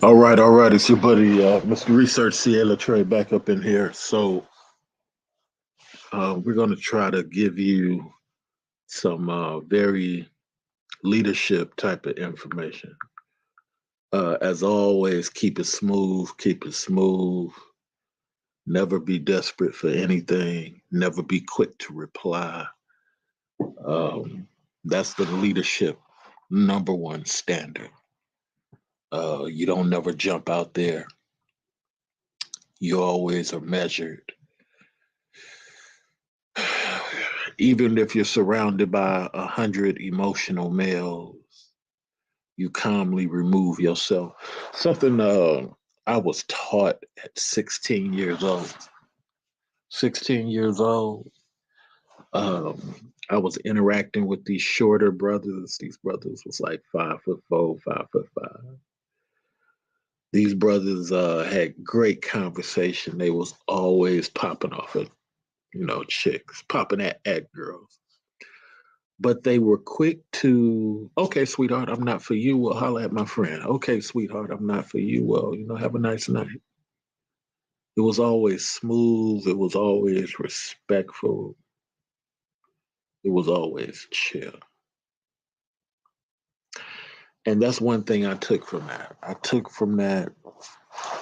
All right. It's your buddy, Mr. Research Ciela Trey, back up in here. So we're going to try to give you some very leadership type of information. As always, keep it smooth. Keep it smooth. Never be desperate for anything. Never be quick to reply. Um, that's the leadership number one standard. You don't never jump out there. You always are measured. Even if you're surrounded by 100 emotional males, you calmly remove yourself. Something I was taught at 16 years old. 16 years old, I was interacting with these shorter brothers. These brothers was like 5'4", 5'5". These brothers had great conversation. They was always popping off at chicks, popping at girls. But they were quick to, okay, sweetheart, I'm not for you. Well, holler at my friend. Okay, sweetheart, I'm not for you. Well, have a nice night. It was always smooth. It was always respectful. It was always chill. And that's one thing I took from that. I took from that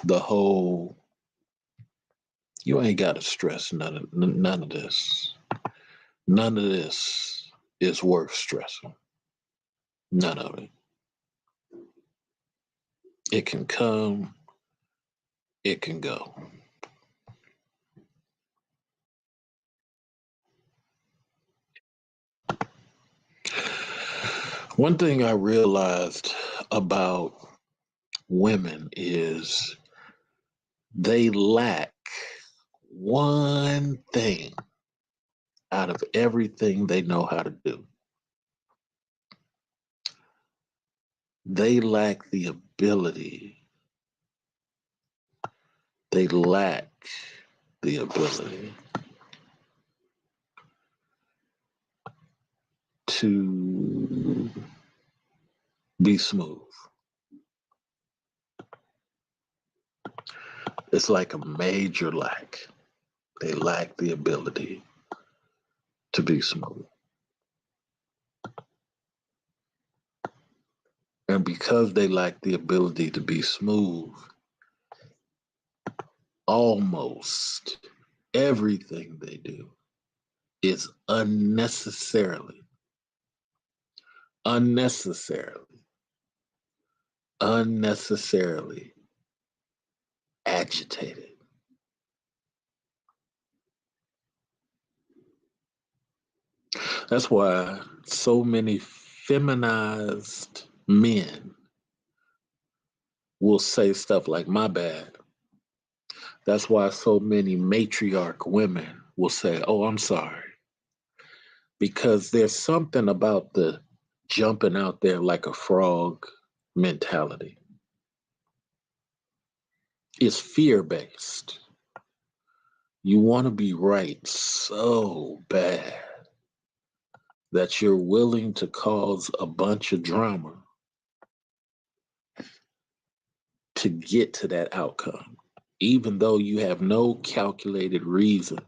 the whole, you ain't got to stress none of this. None of this is worth stressing. None of it. It can come, it can go. One thing I realized about women is they lack one thing out of everything they know how to do. They lack the ability, they lack the ability to be smooth. It's like a major lack. They lack the ability to be smooth. And because they lack the ability to be smooth, almost everything they do is unnecessarily, unnecessarily agitated. That's why so many feminized men will say stuff like, my bad. That's why so many matriarch women will say, oh, I'm sorry. Because there's something about the jumping out there like a frog mentality. It's fear based. You want to be right so bad that you're willing to cause a bunch of drama to get to that outcome, even though you have no calculated reason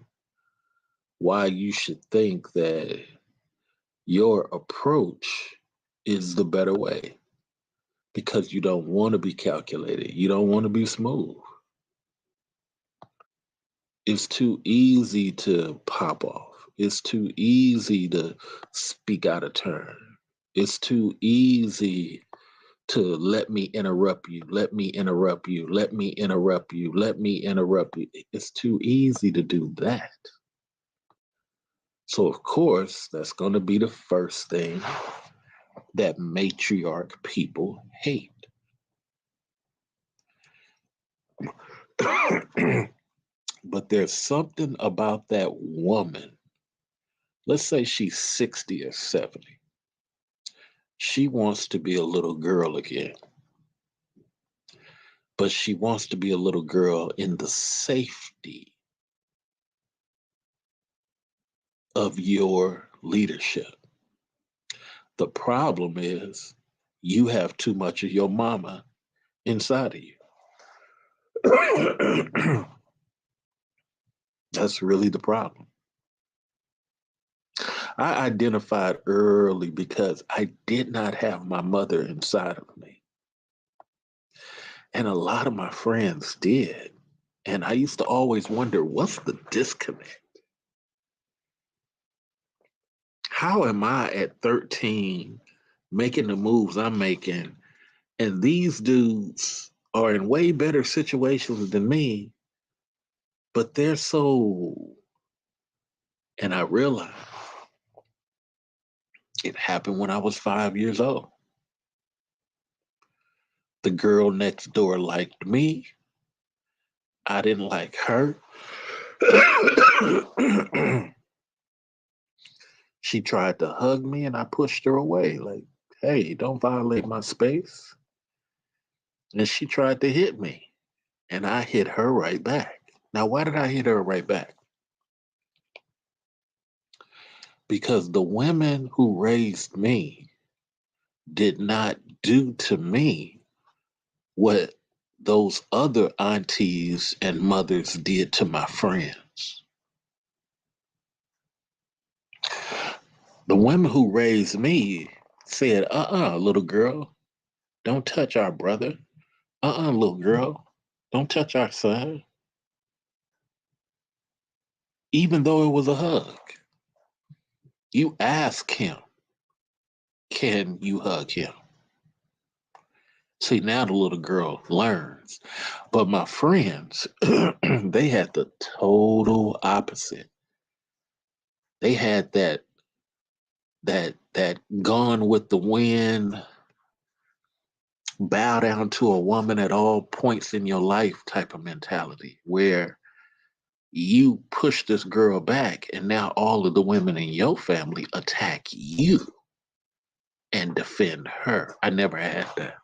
why you should think that your approach is the better way, because you don't want to be calculated. You don't want to be smooth. It's too easy to pop off. It's too easy to speak out of turn. It's too easy to let me interrupt you, let me interrupt you, let me interrupt you, let me interrupt you. It's too easy to do that. So, of course, that's going to be the first thing that matriarch people hate. But there's something about that woman. Let's say she's 60 or 70. She wants to be a little girl again, but she wants to be a little girl in the safety of your leadership. The problem is you have too much of your mama inside of you. That's really the problem. I identified early because I did not have my mother inside of me. And a lot of my friends did. And I used to always wonder, what's the disconnect? How am I at 13 making the moves I'm making? And these dudes are in way better situations than me, but they're so. And I realized it happened when I was 5 years old. The girl next door liked me. I didn't like her. She tried to hug me and I pushed her away, like, hey, don't violate my space. And she tried to hit me and I hit her right back. Now, why did I hit her right back? Because the women who raised me did not do to me what those other aunties and mothers did to my friends. The women who raised me said, little girl, don't touch our brother. Little girl, don't touch our son. Even though it was a hug, you ask him, can you hug him? See, now the little girl learns. But my friends, they had the total opposite. They had that gone with the wind, bow down to a woman at all points in your life type of mentality, where you push this girl back and now all of the women in your family attack you and defend her. I never had that.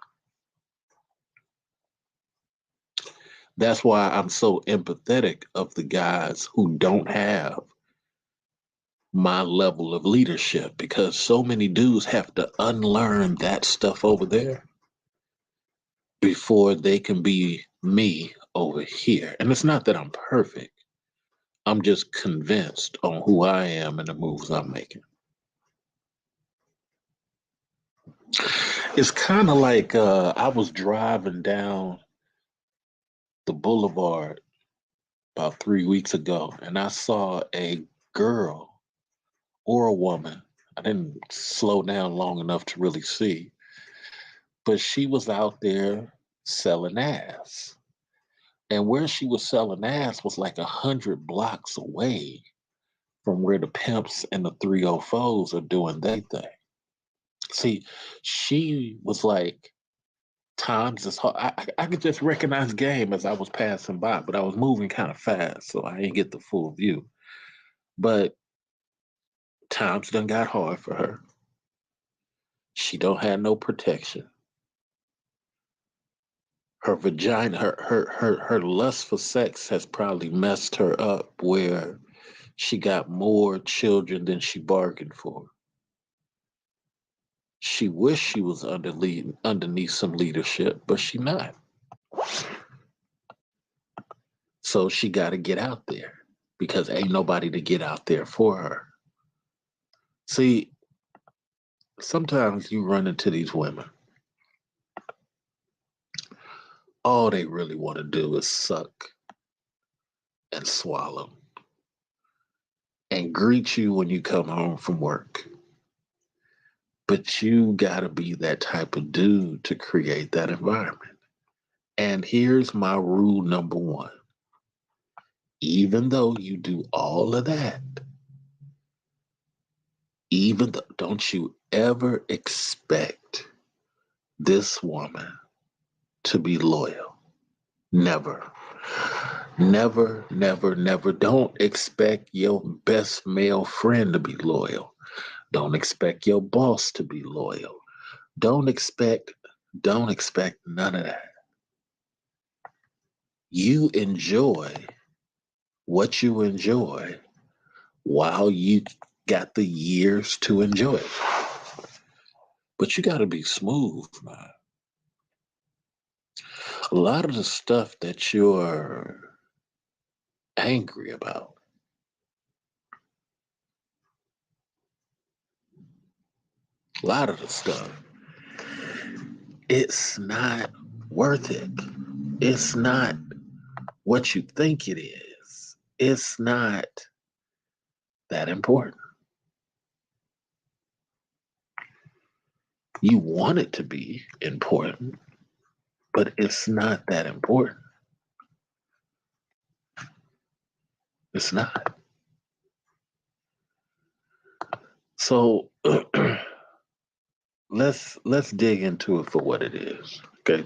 That's why I'm so empathetic of the guys who don't have my level of leadership, because so many dudes have to unlearn that stuff over there before they can be me over here. And it's not that I'm perfect. I'm just convinced on who I am and the moves I'm making. It's kind of like I was driving down the boulevard about 3 weeks ago and I saw a girl or a woman. I didn't slow down long enough to really see, but she was out there selling ass. And where she was selling ass was like 100 blocks away from where the pimps and the 304s are doing their thing. See, she was like, times is hard. I could just recognize game as I was passing by, but I was moving kind of fast, so I didn't get the full view. But times done got hard for her. She don't have no protection. Her vagina, her lust for sex has probably messed her up where she got more children than she bargained for. She wished she was underneath some leadership, but she not. So she got to get out there because ain't nobody to get out there for her. See, sometimes you run into these women. All they really want to do is suck and swallow and greet you when you come home from work. But you got to be that type of dude to create that environment. And here's my rule number one. Even though you do all of that, don't you ever expect this woman to be loyal. Never. Never, never, never. Don't expect your best male friend to be loyal. Don't expect your boss to be loyal. Don't expect none of that. You enjoy what you enjoy while you got the years to enjoy it. But you got to be smooth, man. A lot of the stuff that you're angry about, a lot of the stuff, it's not worth it. It's not what you think it is. It's not that important. You want it to be important, but it's not that important. It's not. So let's dig into it for what it is. Okay,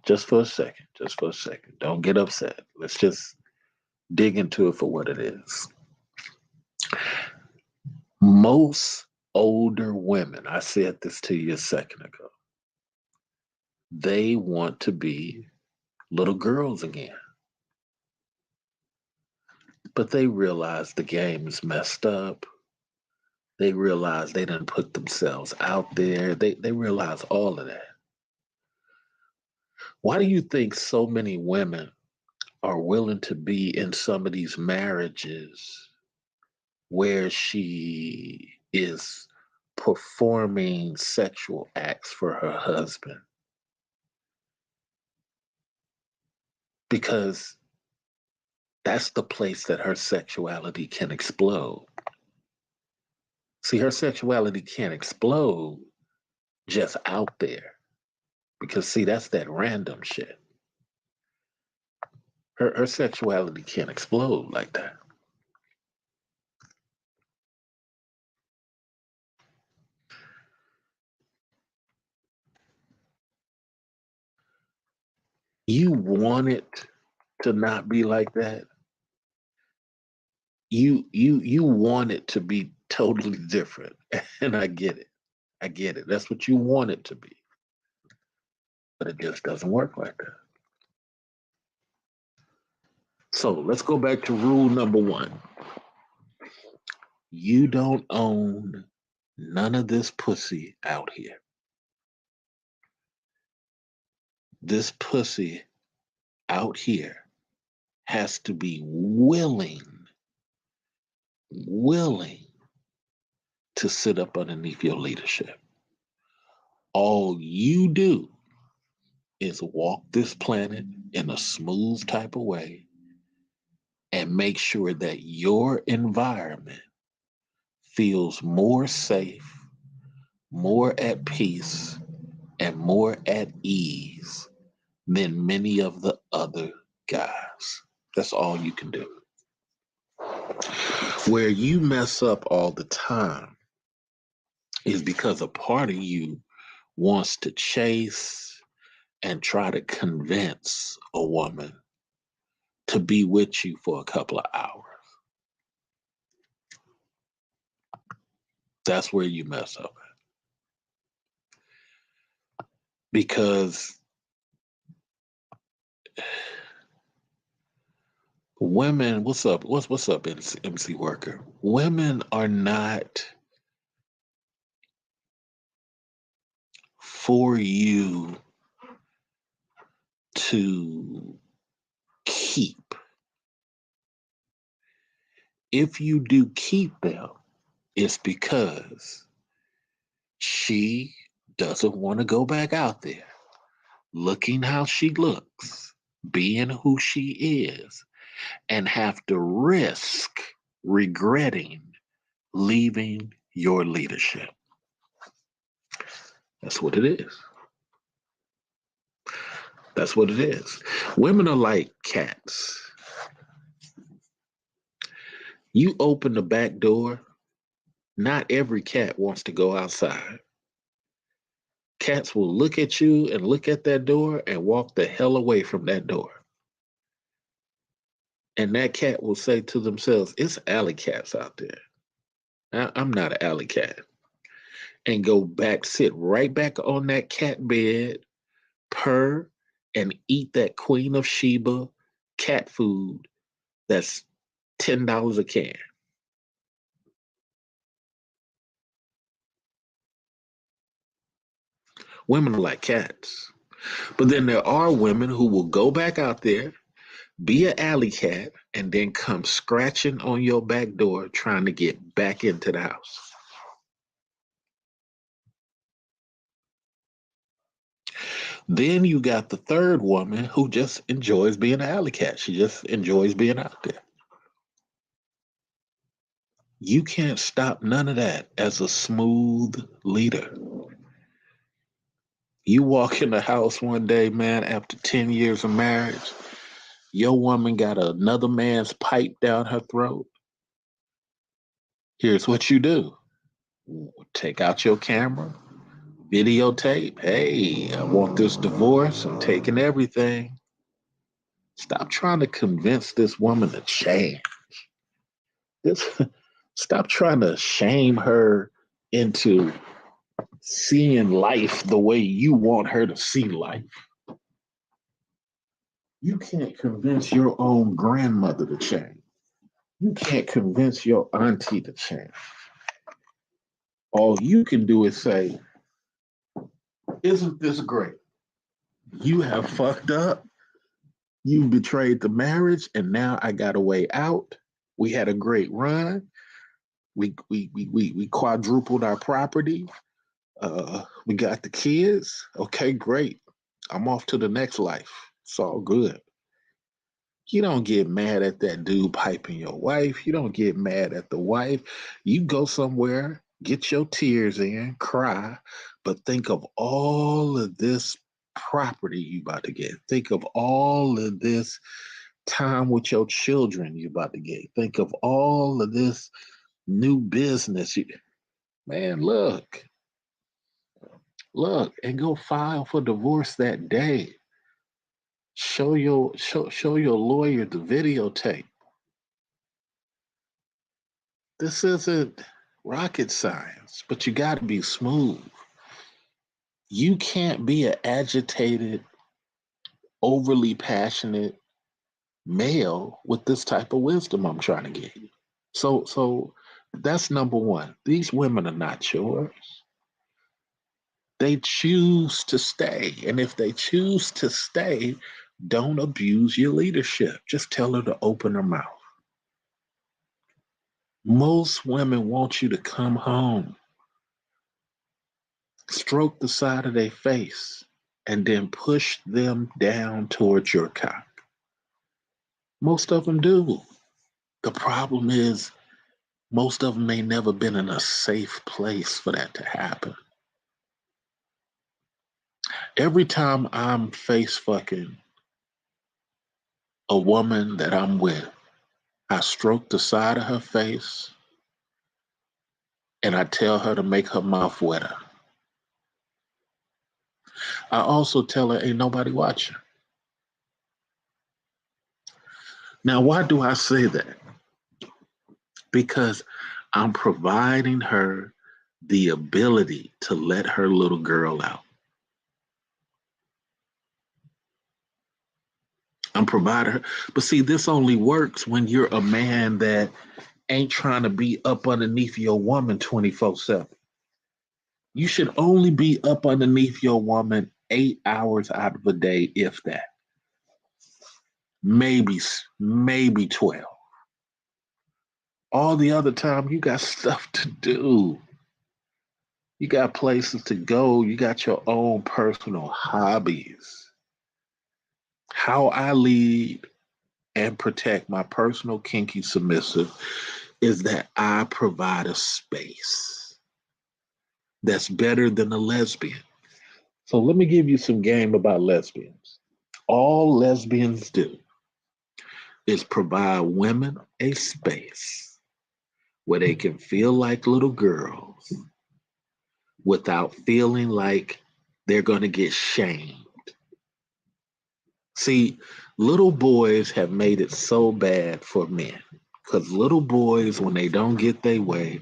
just for a second. Just for a second. Don't get upset. Let's just dig into it for what it is. Most older women, I said this to you a second ago, they want to be little girls again. But they realize the game is messed up. They realize they didn't put themselves out there. They realize all of that. Why do you think so many women are willing to be in some of these marriages where she is performing sexual acts for her husband? Because that's the place that her sexuality can explode. See, her sexuality can't explode just out there. Because, see, that's that random shit. Her sexuality can't explode like that. You want it to not be like that. You want it to be totally different. And I get it. I get it. That's what you want it to be. But it just doesn't work like that. So let's go back to rule number one. You don't own none of this pussy out here. This pussy out here has to be willing to sit up underneath your leadership. All you do is walk this planet in a smooth type of way and make sure that your environment feels more safe, more at peace, and more at ease than many of the other guys. That's all you can do. Where you mess up all the time is because a part of you wants to chase and try to convince a woman to be with you for a couple of hours. That's where you mess up. Because women, what's up? What's up, MC Worker? Women are not for you to keep. If you do keep them, it's because she doesn't want to go back out there looking how she looks, being who she is, and have to risk regretting leaving your leadership. That's what it is. That's what it is. Women are like cats. You open the back door, not every cat wants to go outside. Cats will look at you and look at that door and walk the hell away from that door. And that cat will say to themselves, it's alley cats out there. I'm not an alley cat. And go back, sit right back on that cat bed, purr, and eat that Queen of Sheba cat food that's $10 a can. Women are like cats. But then there are women who will go back out there, be an alley cat, and then come scratching on your back door trying to get back into the house. Then you got the third woman who just enjoys being an alley cat. She just enjoys being out there. You can't stop none of that as a smooth leader. You walk in the house one day, man, after 10 years of marriage, your woman got another man's pipe down her throat. Here's what you do: take out your camera, videotape. Hey, I want this divorce. I'm taking everything. Stop trying to convince this woman to change. This, stop trying to shame her into seeing life the way you want her to see life. You can't convince your own grandmother to change. You can't convince your auntie to change. All you can do is say, isn't this great? You have fucked up. You betrayed the marriage, and now I got a way out. We had a great run. We quadrupled our property. We got the kids. Okay, great. I'm off to the next life. It's all good. You don't get mad at that dude piping your wife. You don't get mad at the wife. You go somewhere, get your tears in, cry, but think of all of this property you about to get. Think of all of this time with your children you about to get. Think of all of this new business. Man, look, and go file for divorce that day. Show your lawyer the videotape. This isn't rocket science, but you got to be smooth. You can't be an agitated, overly passionate male with this type of wisdom I'm trying to give you. So that's number one. These women are not yours. They choose to stay. And if they choose to stay, don't abuse your leadership. Just tell her to open her mouth. Most women want you to come home, stroke the side of their face, and then push them down towards your cock. Most of them do. The problem is, most of them ain't never been in a safe place for that to happen. Every time I'm face fucking a woman that I'm with, I stroke the side of her face and I tell her to make her mouth wetter. I also tell her ain't nobody watching. Now, why do I say that? Because I'm providing her the ability to let her little girl out. I'm providing her. But see, this only works when you're a man that ain't trying to be up underneath your woman 24/7. You should only be up underneath your woman 8 hours out of a day, if that. Maybe 12. All the other time, you got stuff to do. You got places to go. You got your own personal hobbies. How I lead and protect my personal kinky submissive is that I provide a space that's better than a lesbian. So let me give you some game about lesbians. All lesbians do is provide women a space where they can feel like little girls without feeling like they're going to get shamed. See, little boys have made it so bad for men because little boys, when they don't get their way,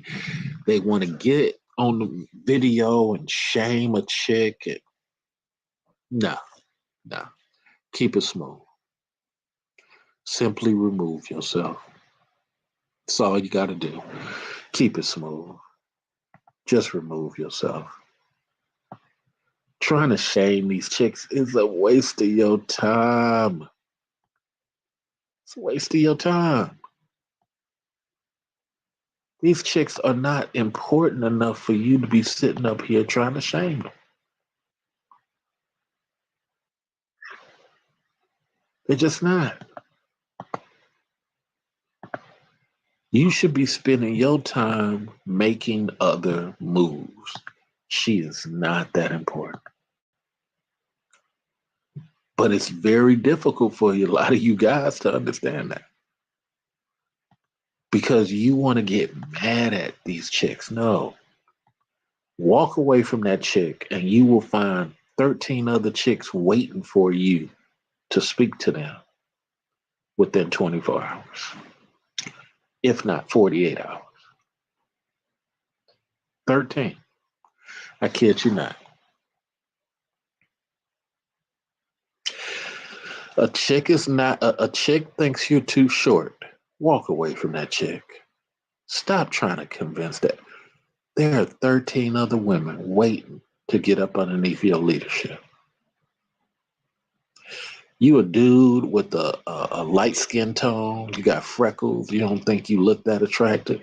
they want to get on the video and shame a chick. And, no, no, keep it smooth. Simply remove yourself. That's all you got to do. Keep it smooth. Just remove yourself. Trying to shame these chicks is a waste of your time. It's a waste of your time. These chicks are not important enough for you to be sitting up here trying to shame them. They're just not. You should be spending your time making other moves. She is not that important. But it's very difficult for a lot of you guys to understand that because you want to get mad at these chicks. No, walk away from that chick and you will find 13 other chicks waiting for you to speak to them within 24 hours, if not 48 hours. 13. I kid you not. A chick thinks you're too short. Walk away from that chick. Stop trying to convince that. There are 13 other women waiting to get up underneath your leadership. You a dude with a light skin tone, you got freckles, you don't think you look that attractive.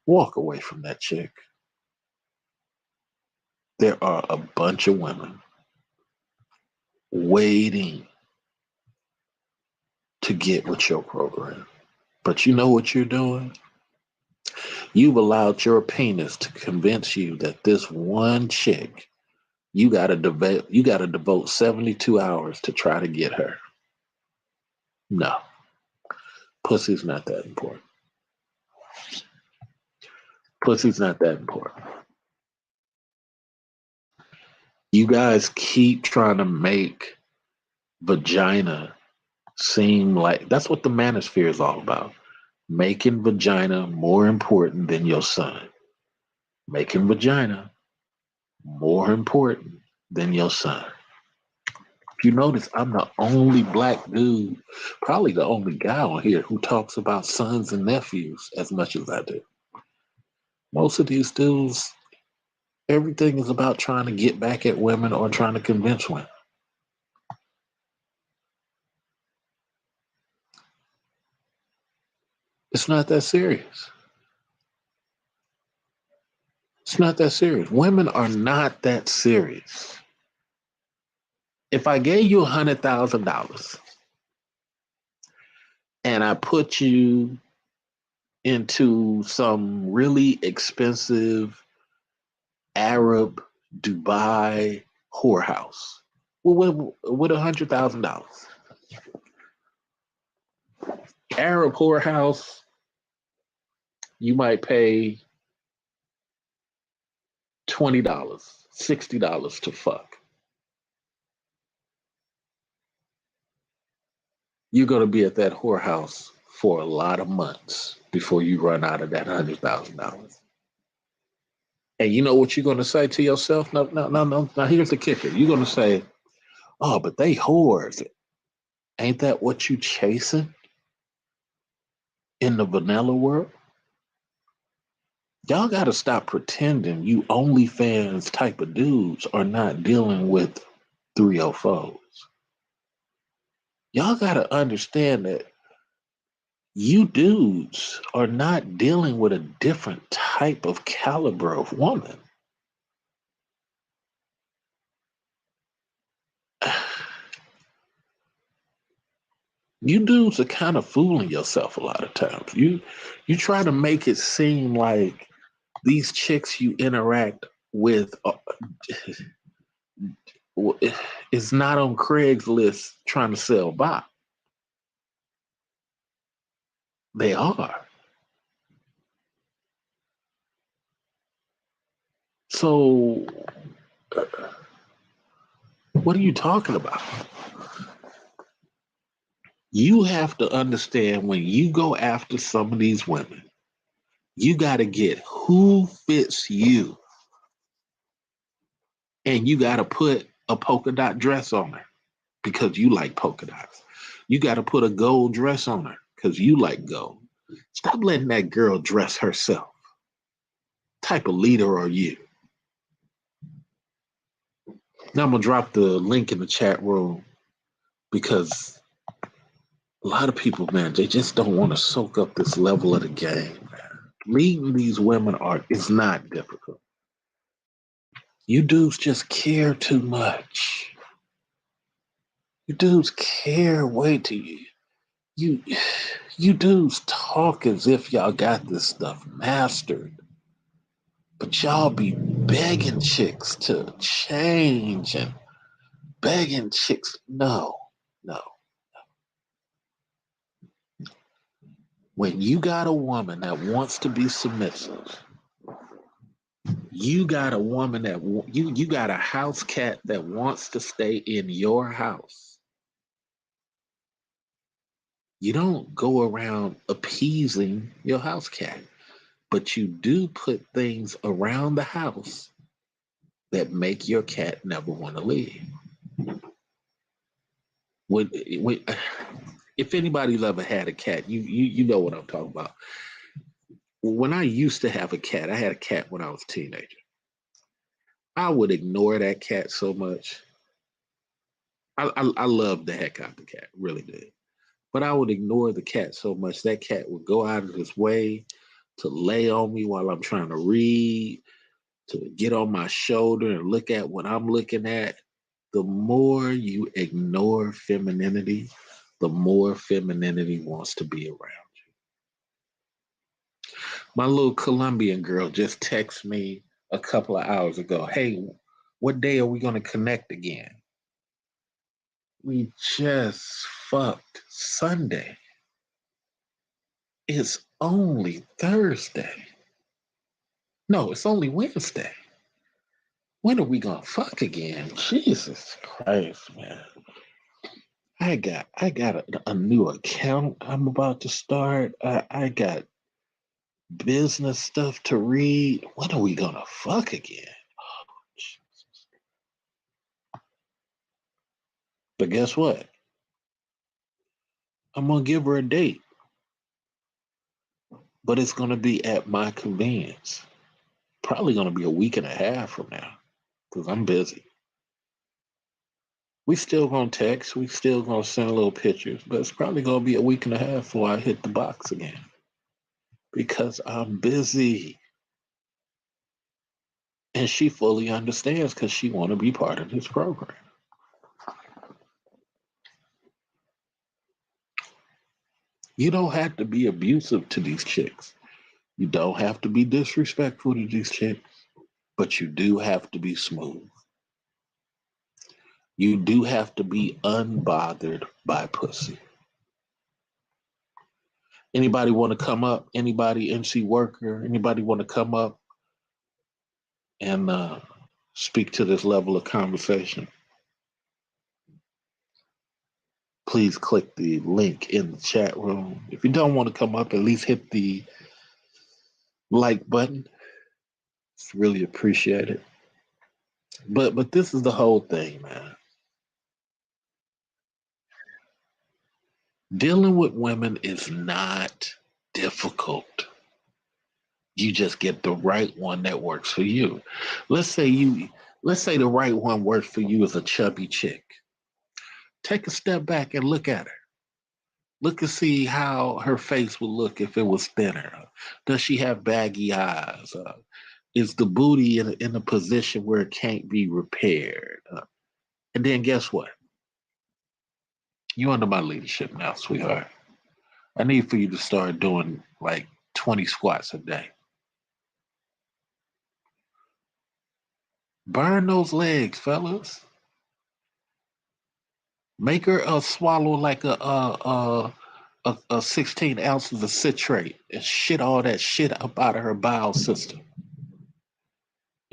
Walk away from that chick. There are a bunch of women waiting to get with your program. But you know what you're doing? You've allowed your penis to convince you that this one chick, you gotta devote 72 hours to try to get her. No, pussy's not that important. Pussy's not that important. You guys keep trying to make vagina seem like that's what the manosphere is all about. Making vagina more important than your son. Making vagina more important than your son. If you notice, I'm the only black dude, probably the only guy on here who talks about sons and nephews as much as I do. Most of these dudes, everything is about trying to get back at women or trying to convince women. It's not that serious. It's not that serious. Women are not that serious. If I gave you $100,000 and I put you into some really expensive Arab Dubai whorehouse, well, with $100,000, Arab whorehouse, you might pay $20, $60 to fuck. You're going to be at that whorehouse for a lot of months before you run out of that $100,000. And you know what you're going to say to yourself? No, no, no, no. Now here's the kicker. You're going to say, "Oh, but they whores. Ain't that what you chasing in the vanilla world?" Y'all got to stop pretending you OnlyFans type of dudes are not dealing with 304s. Y'all got to understand that you dudes are not dealing with a different type of caliber of woman. You dudes are kind of fooling yourself a lot of times. You try to make it seem like these chicks you interact with is not on Craigslist trying to sell bot. They are. So, what are you talking about? You have to understand when you go after some of these women, you got to get who fits you. And you got to put a polka dot dress on her because you like polka dots. You got to put a gold dress on her because you like gold. Stop letting that girl dress herself. What type of leader are you? Now I'm gonna drop the link in the chat room because a lot of people, man, they just don't want to soak up this level of the game. Leading these women are is not difficult. You dudes just care too much. You dudes care way too. You you dudes talk as if y'all got this stuff mastered, but y'all be begging chicks to change and begging chicks. No, no. When you got a woman that wants to be submissive, you got a woman that you got a house cat that wants to stay in your house. You don't go around appeasing your house cat, but you do put things around the house that make your cat never want to leave. When, if anybody's ever had a cat, you know what I'm talking about. When I used to have a cat, I had a cat when I was a teenager. I would ignore that cat so much. I loved the heck out the cat, really did. But I would ignore the cat so much that cat would go out of his way to lay on me while I'm trying to read, to get on my shoulder and look at what I'm looking at. The more you ignore femininity, the more femininity wants to be around you. My little Colombian girl just texted me a couple of hours ago. Hey, what day are we going to connect again? We just fucked Sunday. It's only Thursday. No, it's only Wednesday. When are we gonna fuck again? Jesus Christ, man. I got a new account I'm about to start. I got business stuff to read. When are we gonna fuck again? But guess what? I'm gonna give her a date, but it's gonna be at my convenience. Probably gonna be a week and a half from now because I'm busy. We still gonna text, we still gonna send little pictures, but it's probably gonna be a week and a half before I hit the box again because I'm busy. And she fully understands because she want to be part of this program. You don't have to be abusive to these chicks. You don't have to be disrespectful to these chicks, but you do have to be smooth. You do have to be unbothered by pussy. Anybody want to come up? Anybody MC worker? Anybody want to come up and speak to this level of conversation? Please click the link in the chat room. If you don't want to come up, at least hit the like button. It's really appreciated. But this is the whole thing, man. Dealing with women is not difficult. You just get the right one that works for you. Let's say you let's say the right one works for you as a chubby chick. Take a step back and look at her. Look and see how her face would look if it was thinner. Does she have baggy eyes? Is the booty in a position where it can't be repaired? And then guess what? You under my leadership now, sweetheart. I need for you to start doing like 20 squats a day. Burn those legs, fellas. Make her swallow like a 16 ounces of citrate and shit all that shit up out of her bowel system.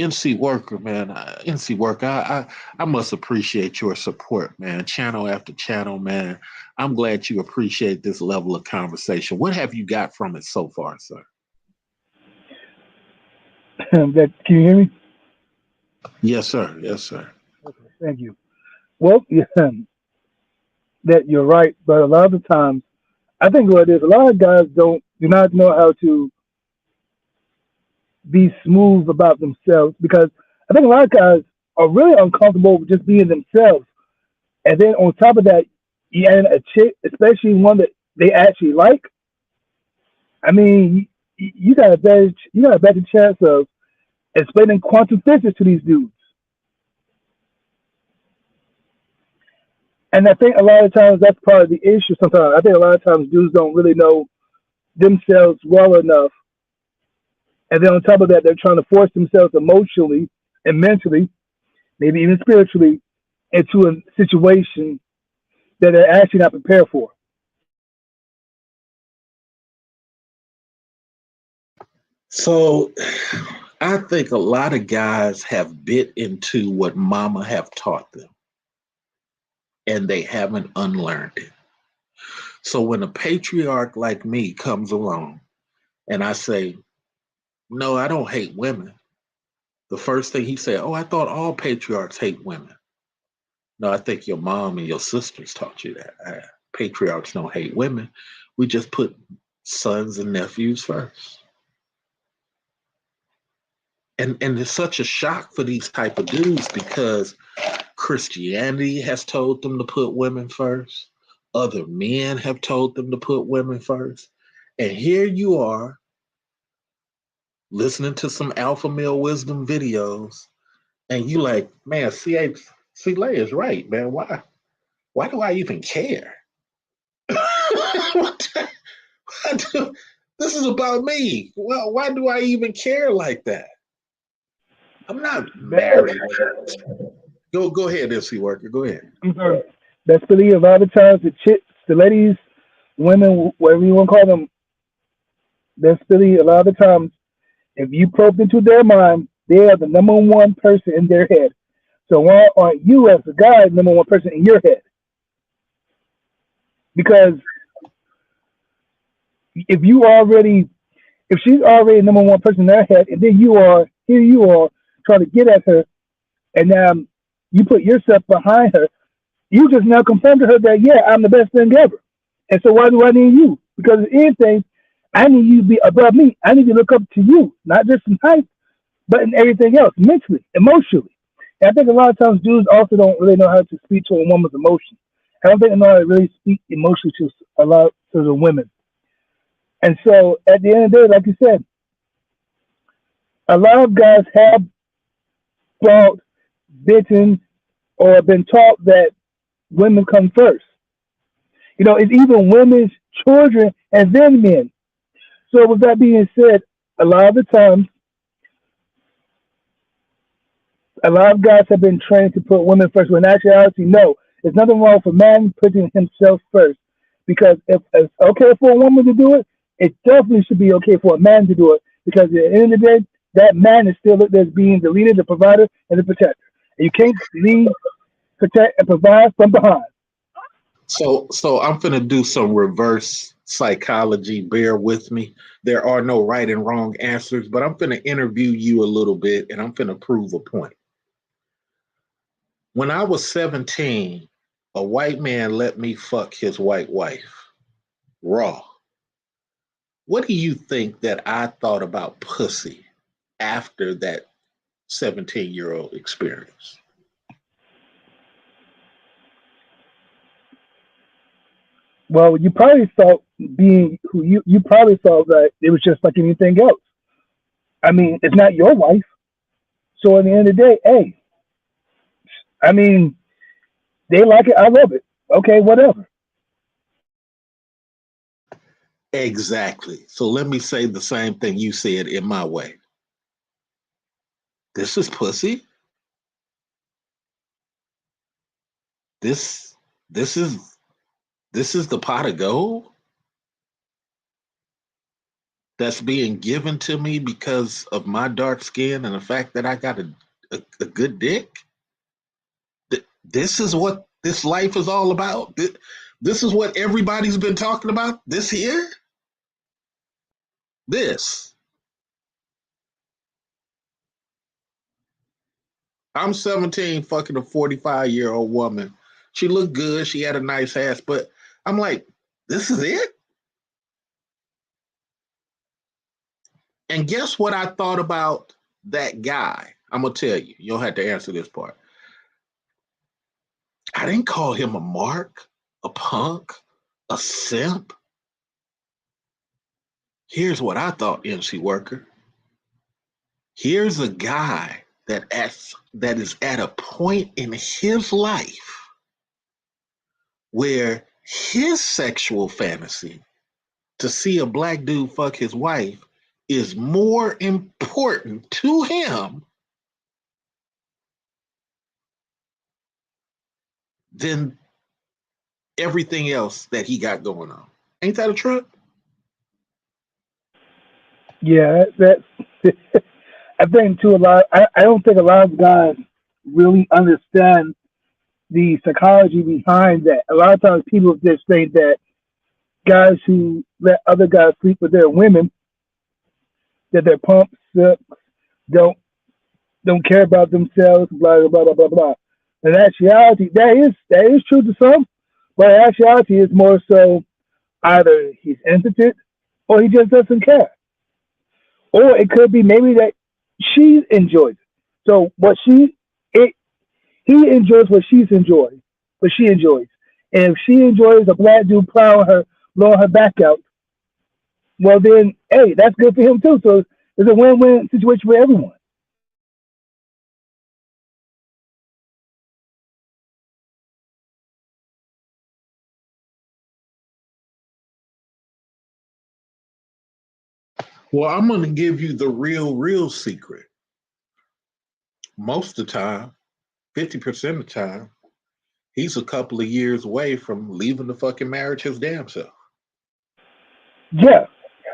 NC Worker, man. NC Worker, I must appreciate your support, man. Channel after channel, man. I'm glad you appreciate this level of conversation. What have you got from it so far, sir? That can you hear me? Yes, sir. Yes, sir. Okay, thank you. Well, yeah, that you're right, but a lot of the times, I think what it is, a lot of guys do not know how to be smooth about themselves because I think a lot of guys are really uncomfortable with just being themselves. And then on top of that, you add a chick, especially one that they actually like. I mean, you got a better chance of explaining quantum physics to these dudes. And I think a lot of times that's part of the issue. Sometimes I think a lot of times dudes don't really know themselves well enough, and then on top of that, they're trying to force themselves emotionally and mentally, maybe even spiritually, into a situation that they're actually not prepared for. So I think a lot of guys have bit into what mama have taught them and they haven't unlearned it. So when a patriarch like me comes along and I say, no, I don't hate women, the first thing he said, oh, I thought all patriarchs hate women. No, I think your mom and your sisters taught you that. Patriarchs don't hate women. We just put sons and nephews first. And it's such a shock for these type of dudes because Christianity has told them to put women first. Other men have told them to put women first. And here you are listening to some alpha male wisdom videos, and you like, man, CA is right, man. Why do I even care? What the- this is about me. Well, why do I even care like that? I'm not married. Go ahead, MC Worker. Go ahead. I'm sorry. That's really a lot of times the chicks, the ladies, women, whatever you want to call them. That's really a lot of times. If you probe into their mind, they are the number one person in their head. So why aren't you, as a guy, number one person in your head? Because if you already, if she's already number one person in their head, and then you are trying to get at her, and you put yourself behind her, you just now confirm to her that yeah, I'm the best thing ever. And so why do I need you? Because if anything, I need you to be above me. I need to look up to you, not just in height, but in everything else, mentally, emotionally. And I think a lot of times dudes also don't really know how to speak to a woman's emotions. I don't think they know how to really speak emotionally to a lot to the women. And so at the end of the day, like you said, a lot of guys have thought, bitten, or been taught that women come first. You know, it's even women's children and then men. So with that being said, a lot of the times, a lot of guys have been trained to put women first. When in actuality, no, there's nothing wrong for a man putting himself first. Because if it's okay for a woman to do it, it definitely should be okay for a man to do it. Because at the end of the day, that man is still looked as being the leader, the provider, and the protector. And you can't lead, protect, and provide from behind. So I'm gonna do some reverse psychology. Bear with me. There are no right and wrong answers, but I'm gonna interview you a little bit, and I'm gonna prove a point. When I was 17, a white man let me fuck his white wife raw. What do you think that I thought about pussy after that 17-year-old experience? Well, you probably thought being who you probably thought that it was just like anything else. I mean, it's not your wife. So at the end of the day, hey, I mean, they like it, I love it. Okay, whatever. Exactly. So let me say the same thing you said in my way. This is pussy. This this is this is the pot of gold that's being given to me because of my dark skin and the fact that I got a good dick. This is what this life is all about. This is what everybody's been talking about. This here, this. I'm 17, fucking a 45-year-old woman. She looked good. She had a nice ass, but I'm like, this is it. And guess what I thought about that guy? I'm gonna tell you. You don't have to answer this part. I didn't call him a mark, a punk, a simp. Here's what I thought, MC Worker. Here's a guy that is at a point in his life where his sexual fantasy to see a black dude fuck his wife is more important to him than everything else that he got going on. Ain't that a trip? Yeah, I think too a lot. I don't think a lot of guys really understand the psychology behind that. A lot of times people just think that guys who let other guys sleep with their women, that they're pumps, don't don't care about themselves, blah blah blah blah blah. In actuality, that is true to some, but in actuality, it's more so either he's impotent or he just doesn't care, or it could be maybe that she enjoys it. So it he enjoys what she enjoys, and if she enjoys a black dude plowing her, blowing her back out, well then, hey, that's good for him too. So it's a win-win situation for everyone. Well, I'm going to give you the real secret. Most of the time, 50% of the time, he's a couple of years away from leaving the fucking marriage his damn self. Yeah,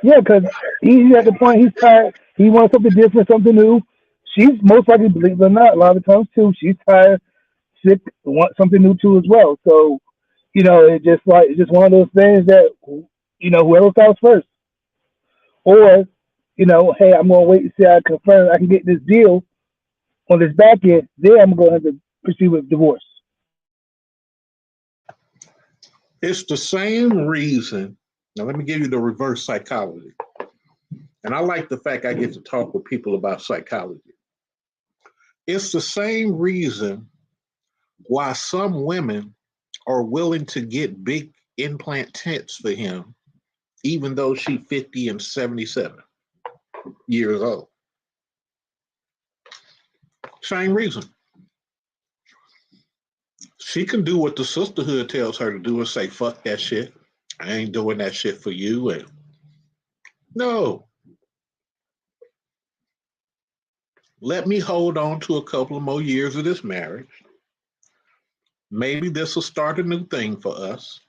yeah, because he's at the point he's tired. He wants something different, something new. She's most likely, believe it or not, a lot of times too, she's tired, sick, wants something new too as well. So it's just one of those things that whoever falls first, or hey, I'm gonna wait and see I confirm I can get this deal on this back end. Then I'm gonna have to proceed with divorce. It's the same reason. Now, let me give you the reverse psychology. And I like the fact I get to talk with people about psychology. It's the same reason why some women are willing to get big implant tents for him, even though she's 50 and 77 years old. Same reason. She can do what the sisterhood tells her to do and say, fuck that shit. I ain't doing that shit for you. And no, let me hold on to a couple of more years of this marriage. Maybe this will start a new thing for us.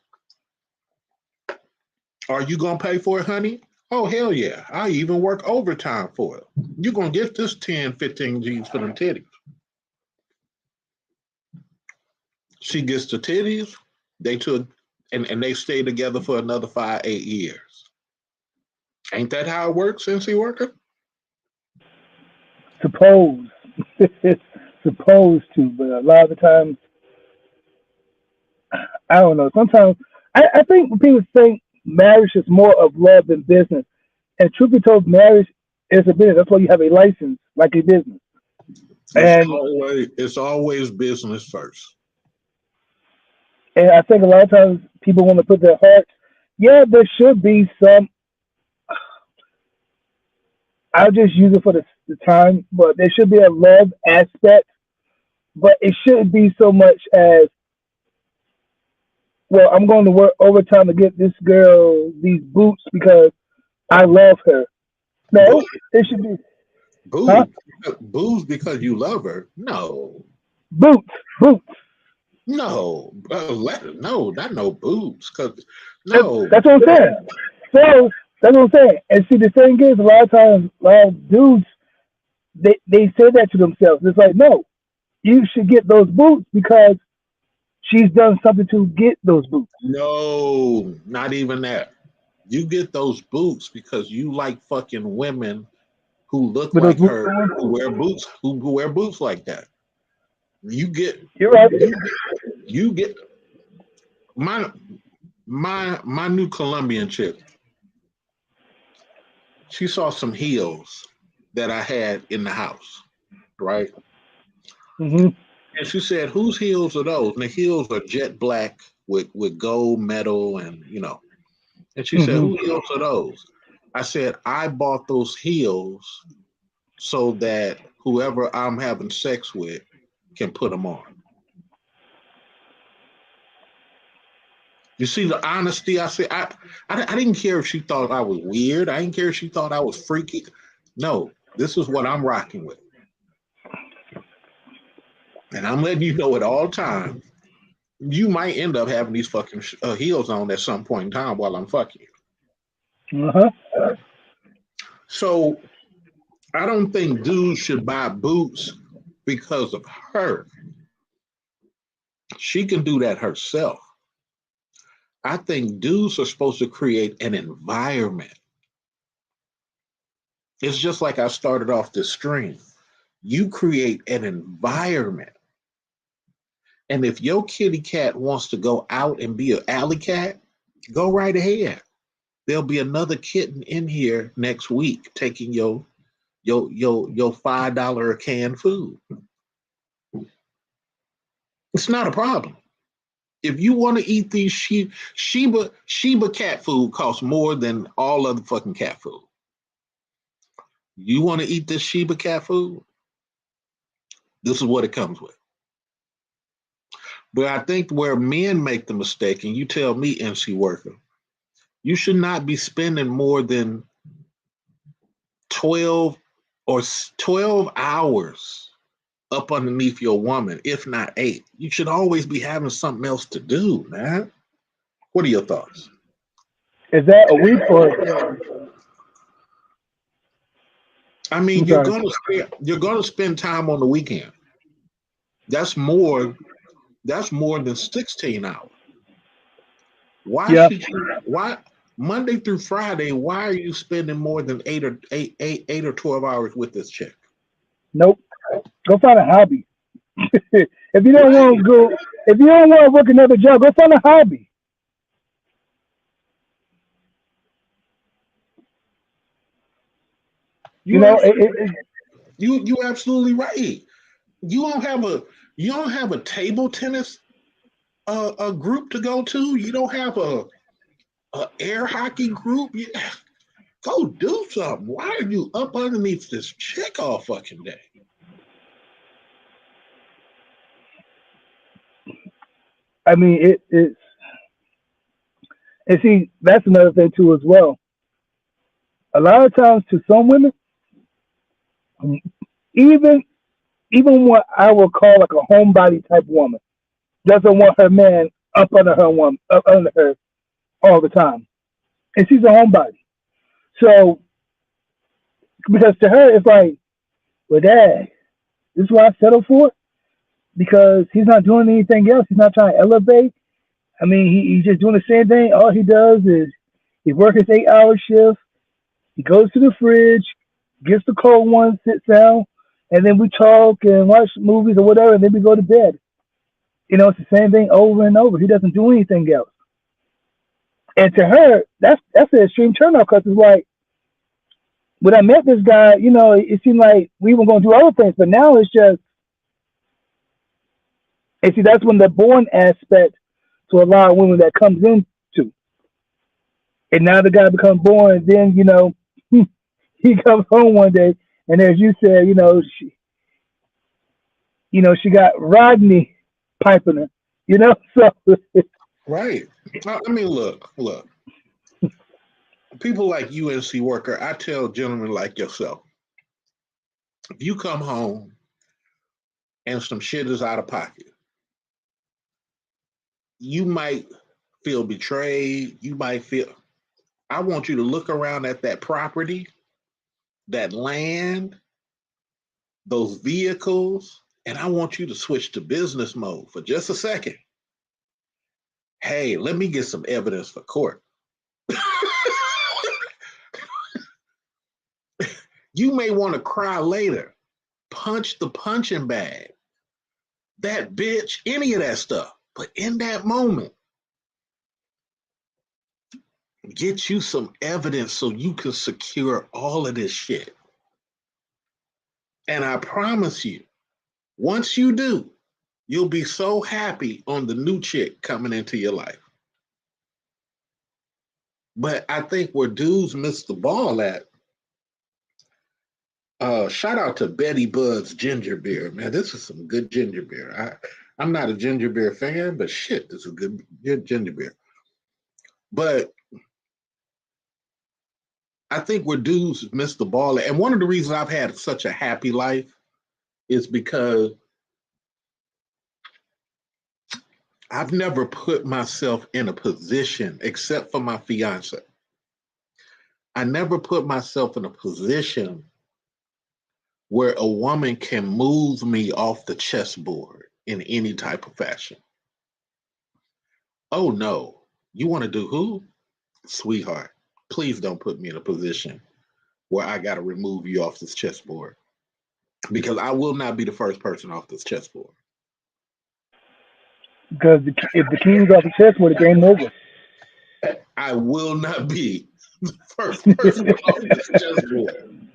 Are you going to pay for it, honey? Oh, hell yeah. I even work overtime for it. You're going to get this 10, 15 G's for them titties. She gets the titties. They took and they stay together for another 5, 8 years. Ain't that how it works, NC Worker? Suppose it's supposed to, but a lot of the times I don't know. Sometimes I think when people think marriage is more of love than business, and truth be told, marriage is a business. That's why you have a license, like a business. It's And always it's always business first. and I think a lot of times people want to put their heart. Yeah, there should be some. I'll just use it for the time, but there should be a love aspect. But it shouldn't be so much as, well, I'm going to work overtime to get this girl these boots because I love her. Boo, No, it should be, huh? boo, booze because you love her. No, Boots, boots. no, no, not no boobs. Cause That, no, that's what I'm saying. So that's what I'm saying. And see, the thing is, a lot of times, a lot of dudes, they say that to themselves. It's like, no, you should get those boots because she's done something to get those boots. no, not even that. You get those boots because you like fucking women who look With those like boots her, on, who wear boots like that. You get you're right. you you get my my new Colombian chick. She saw some heels that I had in the house. right? Mm-hmm. And she said, "Whose heels are those?" And the heels are jet black with gold metal, and you know. And she said, Mm-hmm. "Whose heels are those?" I said, "I bought those heels so that whoever I'm having sex with can put them on." You see the honesty. I said, I didn't care if she thought I was weird. I didn't care if she thought I was freaky. No, this is what I'm rocking with. And I'm letting you know at all times, you might end up having these fucking heels on at some point in time while I'm fucking you. Uh-huh. So I don't think dudes should buy boots because of her. She can do that herself. I think dudes are supposed to create an environment. It's just like I started off this stream. You create an environment. And if your kitty cat wants to go out and be an alley cat, go right ahead. There'll be another kitten in here next week taking your $5 a can food. It's not a problem. If you want to eat these Shiba cat food costs more than all other fucking cat food. You want to eat this Shiba cat food? This is what it comes with. But I think where men make the mistake, and you tell me, MC Worker, you should not be spending more than 12 or 12 hours up underneath your woman, if not 8. You should always be having something else to do, man. What are your thoughts? Is that a week or? I mean, I'm sorry. you're gonna spend time on the weekend. That's more that's more than 16 hours. Why Yeah. should you why Monday through Friday, why are you spending more than 8 or 12 hours with this chick? Nope. Go find a hobby. If you don't want Right. to go, if you don't want to work another job, go find a hobby. You You know, absolutely you absolutely right. You don't have a you don't have a table tennis a group to go to. You don't have a air hockey group. Go do something. Why are you up underneath this chick all fucking day? I mean, it's and see that's another thing too as well. A lot of times, to some women, even even what I would call like a homebody type woman, doesn't want her man up under her all the time, and she's a homebody. So because to her it's like, well, dad, this is what I settled for because he's not doing anything else. He's not trying to elevate. I mean, he's just doing the same thing. All he does is he works his 8 hour shift. He goes to the fridge, gets the cold one, sits down, and then we talk and watch movies or whatever, and then we go to bed. You know, it's the same thing over and over. He doesn't do anything else. And to her, that's an extreme turnoff because it's like when I met this guy, you know, it seemed like we were going to do other things, but now it's just, and see, that's when the born aspect to a lot of women that comes into. And now the guy becomes born, then, you know, he comes home one day, and as you said, she got Rodney piping her, you know, so Right. I mean, look. People like UNC Worker, I tell gentlemen like yourself, if you come home and some shit is out of pocket, you might feel betrayed. You might feel, I want you to look around at that property, that land, those vehicles, and I want you to switch to business mode for just a second. Hey, let me get some evidence for court. You may want to cry later, punch the punching bag, that bitch, any of that stuff. But in that moment, get you some evidence so you can secure all of this shit. And I promise you, once you do, you'll be so happy on the new chick coming into your life. But I think where dudes miss the ball at, shout out to Betty Bud's ginger beer. Man, this is some good ginger beer. I'm not a ginger beer fan, but shit, this is good ginger beer. But I think where dudes miss the ball, and one of the reasons I've had such a happy life is because I've never put myself in a position, except for my fiance. I never put myself in a position where a woman can move me off the chessboard in any type of fashion. Oh no, you want to do who? Sweetheart, please don't put me in a position where I got to remove you off this chessboard because I will not be the first person off this chessboard. Because if the king's off the chessboard, the game over. I will not be the first person off this chessboard.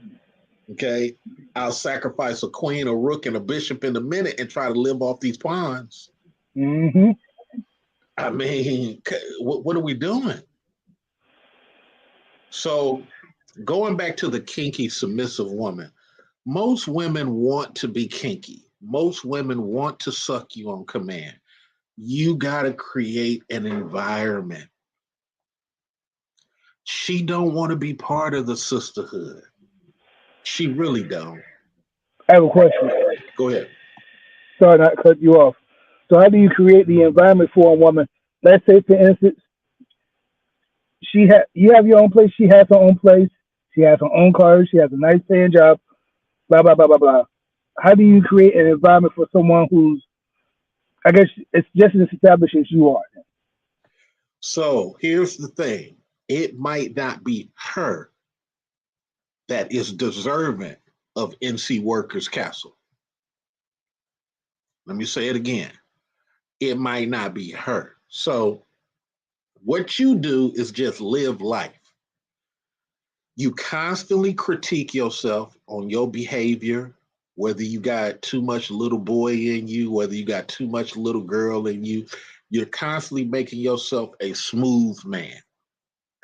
Okay. I'll sacrifice a queen, a rook, and a bishop in a minute and try to live off these pawns. Mm-hmm. I mean, what are we doing? So, going back to the kinky, submissive woman, most women want to be kinky. Most women want to suck you on command. You got to create an environment. She don't want to be part of the sisterhood. She really don't. I have a question. Go ahead. Sorry not to cut you off. So how do you create the environment for a woman? Let's say, for instance, you have your own place. She has her own place. She has her own car. She has a nice paying job. Blah blah blah blah blah. How do you create an environment for someone who's, I guess, it's just as established as you are? So here's the thing, it might not be her that is deserving of NC Workers Castle. Let me say it again. It might not be her. So what you do is just live life. You constantly critique yourself on your behavior, whether you got too much little boy in you, whether you got too much little girl in you. You're constantly making yourself a smooth man.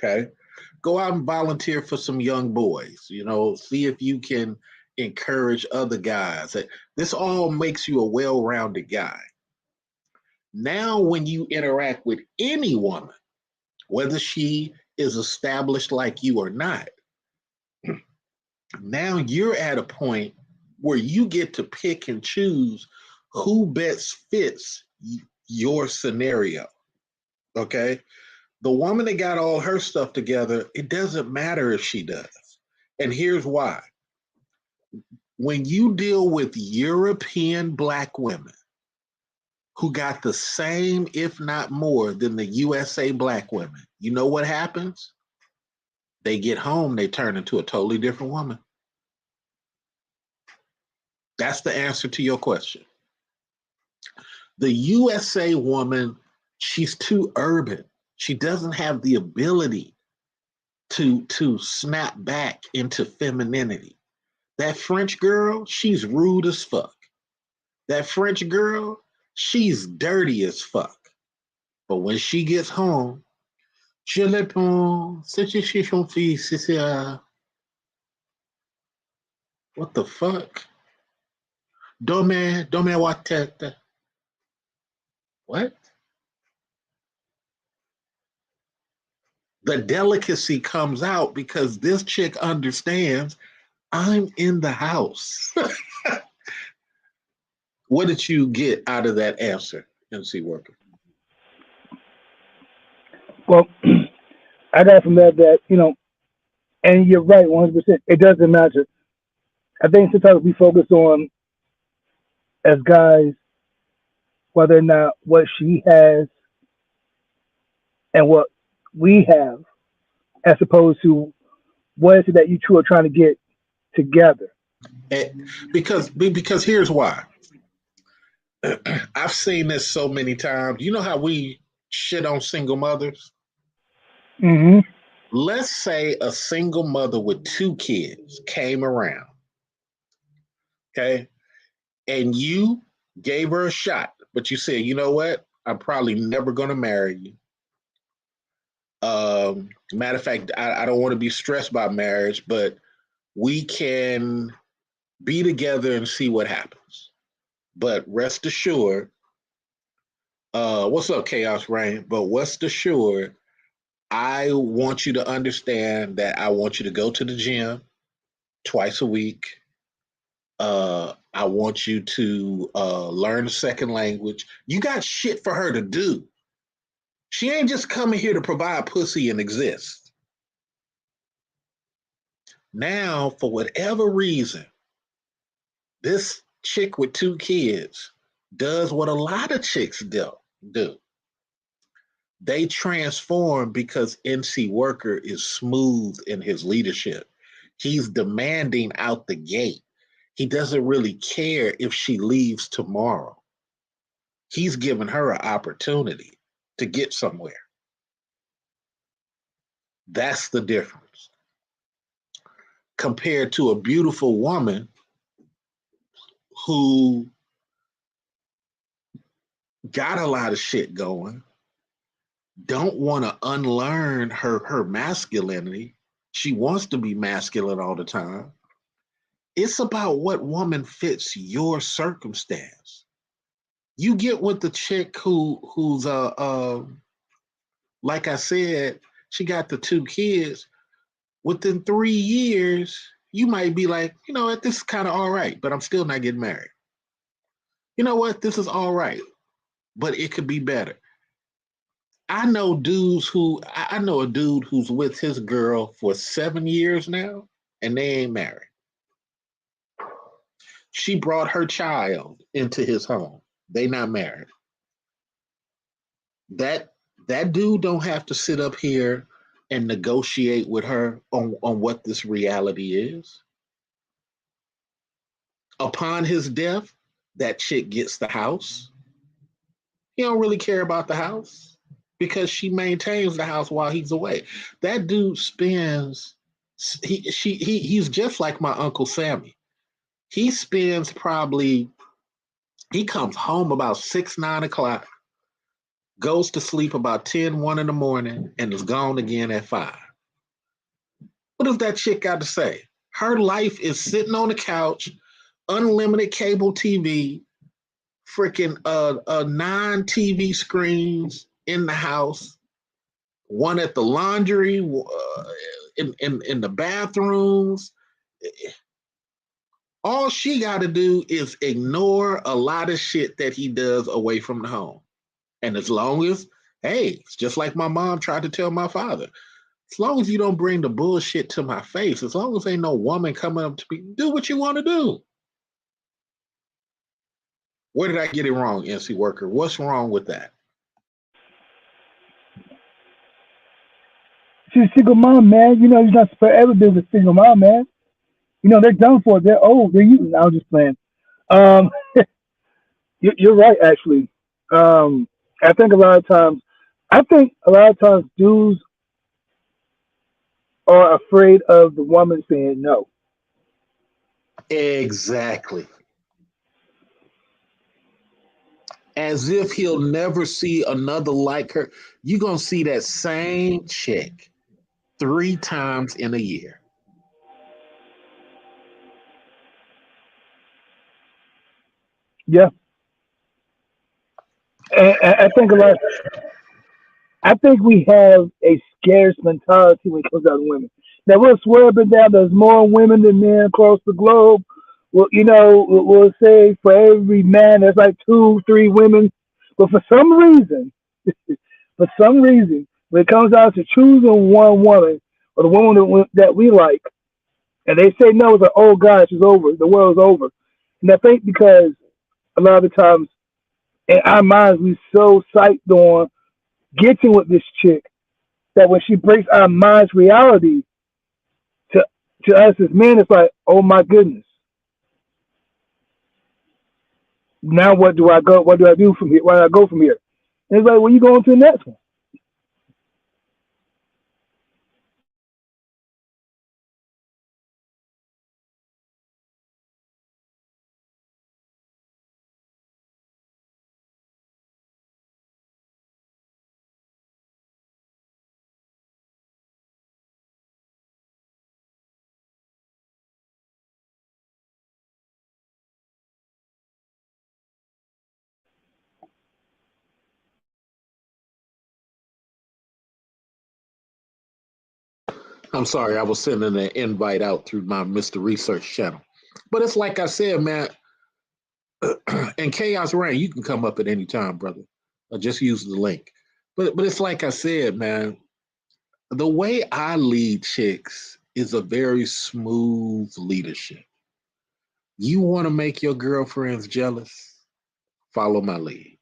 Okay. Go out and volunteer for some young boys, see if you can encourage other guys. This all makes you a well rounded guy. Now, when you interact with any woman, whether she is established like you or not, now you're at a point where you get to pick and choose who best fits your scenario. Okay. The woman that got all her stuff together, it doesn't matter if she does. And here's why. When you deal with European black women who got the same, if not more, than the USA black women, you know what happens? They get home, they turn into a totally different woman. That's the answer to your question. The USA woman, she's too urban. She doesn't have the ability to snap back into femininity. That French girl, she's rude as fuck. That French girl, she's dirty as fuck. But when she gets home, je réponds, c'est chez son fils, c'est what the fuck? Dome wa tête. What? The delicacy comes out because this chick understands I'm in the house. What did you get out of that answer, MC Worker? Well, I got from that, and you're right, 100%. It doesn't matter. I think sometimes we focus on, as guys, whether or not what she has and what we have, as opposed to what is it that you two are trying to get together. Because here's why. I've seen this so many times. You know how we shit on single mothers? Mm-hmm. Let's say a single mother with two kids came around. Okay. And you gave her a shot, but you said, you know what? I'm probably never going to marry you. Matter of fact, I don't want to be stressed about marriage, but we can be together and see what happens. But rest assured, what's up, Chaos Rain? But rest assured, I want you to understand that I want you to go to the gym twice a week. I want you to learn a second language. You got shit for her to do. She ain't just coming here to provide pussy and exist. Now, for whatever reason, this chick with two kids does what a lot of chicks do. They transform because NC Worker is smooth in his leadership. He's demanding out the gate. He doesn't really care if she leaves tomorrow. He's giving her an opportunity to get somewhere. That's the difference. Compared to a beautiful woman who got a lot of shit going, don't want to unlearn her masculinity. She wants to be masculine all the time. It's about what woman fits your circumstance. You get with the chick who's like I said, she got the two kids. Within 3 years, you might be like, you know what, this is kind of all right, but I'm still not getting married. You know what, this is all right, but it could be better. I know a dude who's with his girl for 7 years now, and they ain't married. She brought her child into his home. They not married. That that dude don't have to sit up here and negotiate with her on what this reality is. Upon his death, that chick gets the house. He don't really care about the house because she maintains the house while he's away. That dude spends he's just like my Uncle Sammy. He spends probably he comes home about 6, 9 o'clock, goes to sleep about 10, 1 in the morning, and is gone again at 5. What does that chick got to say? Her life is sitting on the couch, unlimited cable TV, freaking 9 TV screens in the house, one at the laundry, in the bathrooms. All she got to do is ignore a lot of shit that he does away from the home. And as long as, hey, it's just like my mom tried to tell my father, as long as you don't bring the bullshit to my face, as long as ain't no woman coming up to me, do what you want to do. Where did I get it wrong, NC Worker? What's wrong with that? She's a single mom, man. You know, you're not forever be with a single mom, man. You know, they're done for. They're old. They're you. I was just playing. Um, you're right, actually. Um, I think a lot of times, dudes are afraid of the woman saying no. Exactly. As if he'll never see another like her. You're going to see that same chick 3 times in a year. Yeah, and I think a lot. I think we have a scarce mentality when it comes down to women. Now we'll swear up and down there's more women than men across the globe. Well, you know, we'll say for every man there's like two, three women. But for some reason, when it comes down to choosing one woman or the woman that we like, and they say no, it's like, oh gosh, it's over. The world's over. And I think because a lot of the times in our minds we so psyched on getting with this chick that when she breaks our mind's reality to to us as men, it's like, oh my goodness, now what do I go? What do I do from here? Where do I go from here? And it's like, well, you going to the next one. I'm sorry, I was sending an invite out through my Mr. Research channel. But it's like I said, man, and Chaos Rain, you can come up at any time, brother. Just use the link. But it's like I said, man, the way I lead chicks is a very smooth leadership. You want to make your girlfriends jealous? Follow my lead.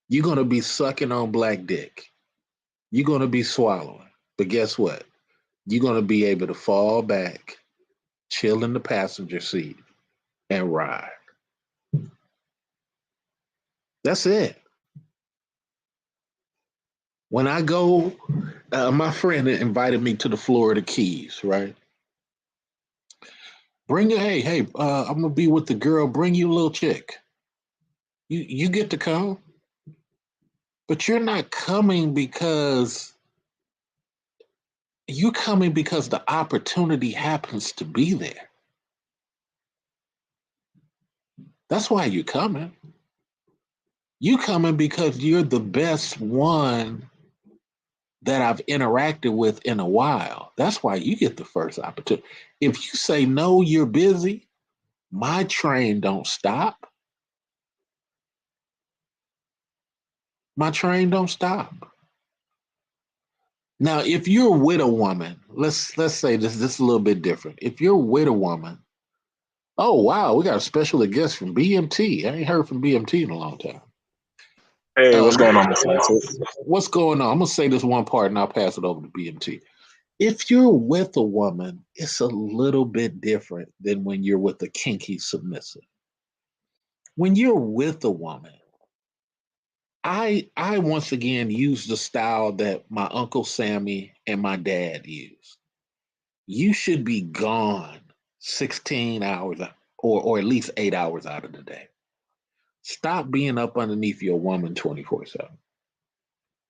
You're going to be sucking on black dick. You're going to be swallowing. But guess what? You're going to be able to fall back, chill in the passenger seat, and ride. That's it. When I go, my friend invited me to the Florida Keys, right? Bring your, hey, I'm gonna be with the girl. Bring you a little chick. You get to come, but you're not coming because you're coming because the opportunity happens to be there. That's why you're coming. You coming because you're the best one that I've interacted with in a while. That's why you get the first opportunity. If you say no, you're busy, my train don't stop. My train don't stop. Now, if you're with a woman, let's say this is a little bit different. If you're with a woman, oh wow, we got a special guest from BMT. I ain't heard from BMT in a long time. Hey, Uh, what's going on, Mr. Research? what's going on? I'm gonna say this one part and I'll pass it over to BMT. If you're with a woman, it's a little bit different than when you're with a kinky submissive. When you're with a woman, I once again use the style that my Uncle Sammy and my dad used. You should be gone 16 hours or at least 8 hours out of the day. Stop being up underneath your woman 24/7.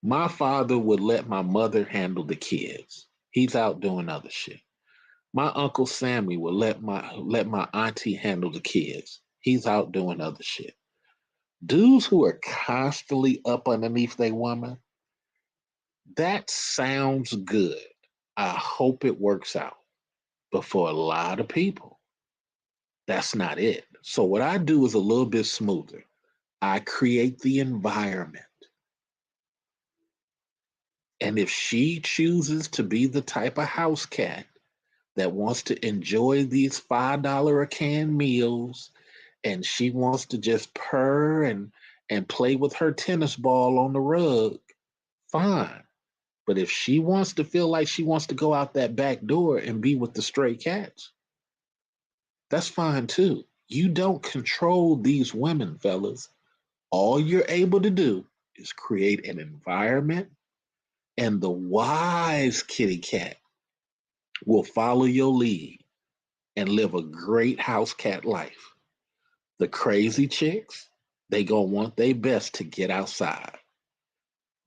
My father would let my mother handle the kids. He's out doing other shit. My Uncle Sammy would let my auntie handle the kids. He's out doing other shit. Dudes who are constantly up underneath their woman, that sounds good. I hope it works out. But for a lot of people, that's not it. So what I do is a little bit smoother. I create the environment. And if she chooses to be the type of house cat that wants to enjoy these $5 a can meals and she wants to just purr and play with her tennis ball on the rug, fine. But if she wants to feel like she wants to go out that back door and be with the stray cats, that's fine too. You don't control these women, fellas. All you're able to do is create an environment, and the wise kitty cat will follow your lead and live a great house cat life. The crazy chicks, they gonna want their best to get outside.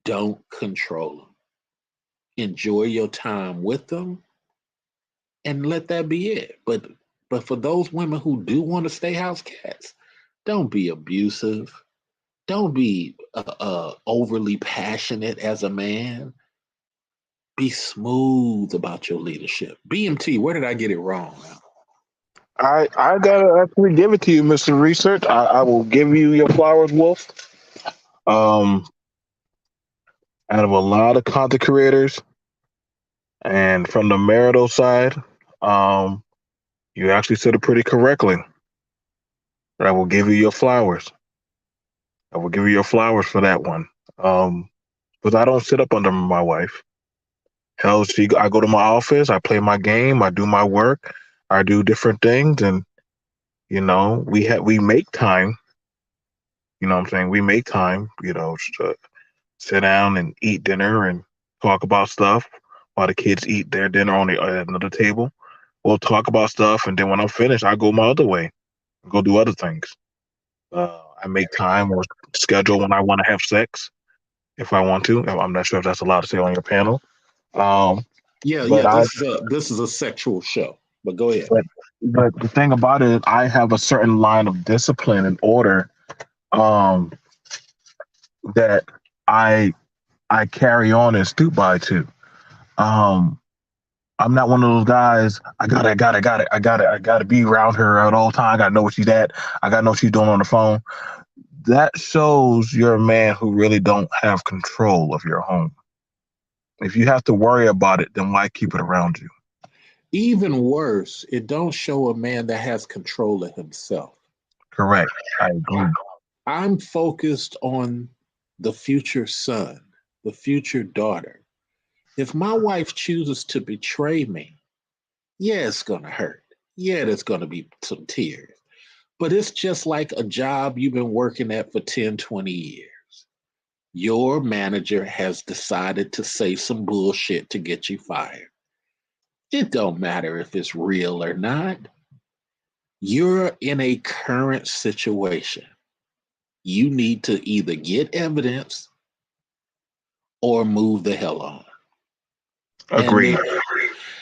Don't control them. Enjoy your time with them and let that be it. But for those women who do want to stay house cats, don't be abusive. Don't be overly passionate as a man. Be smooth about your leadership. BMT, where did I get it wrong? I gotta actually give it to you, Mr. Research. I will give you your flowers, Wolf. Um, out of a lot of content creators, and from the marital side, um, you actually said it pretty correctly. I will give you your flowers. I will give you your flowers for that one. Um, because I don't sit up under my wife. Hell, I go to my office, I play my game, I do my work, I do different things, and we make time. You know what I'm saying? We make time. To sit down and eat dinner and talk about stuff while the kids eat their dinner on at another table. We'll talk about stuff, and then when I'm finished, I go my other way, go do other things. I make time or schedule when I want to have sex if I want to. I'm not sure if that's allowed to say on your panel. Um, Yeah, but yeah. I This is a sexual show. But go ahead. but but the thing about it, I have a certain line of discipline and order um, that I I carry on and stoop by to. Um, I'm not one of those guys. I gotta be around her at all time. I gotta know where she's at. I gotta know what she's doing on the phone. That shows you're a man who really don't have control of your home. If you have to worry about it, then why keep it around you? Even worse, it don't show a man that has control of himself. Correct. I agree. I'm focused on the future son, the future daughter. If my wife chooses to betray me, yeah, it's going to hurt. Yeah, there's going to be some tears. But it's just like a job you've been working at for 10, 20 years. Your manager has decided to say some bullshit to get you fired. It don't matter if it's real or not. You're in a current situation. You need to either get evidence or move the hell on. And Agreed. there,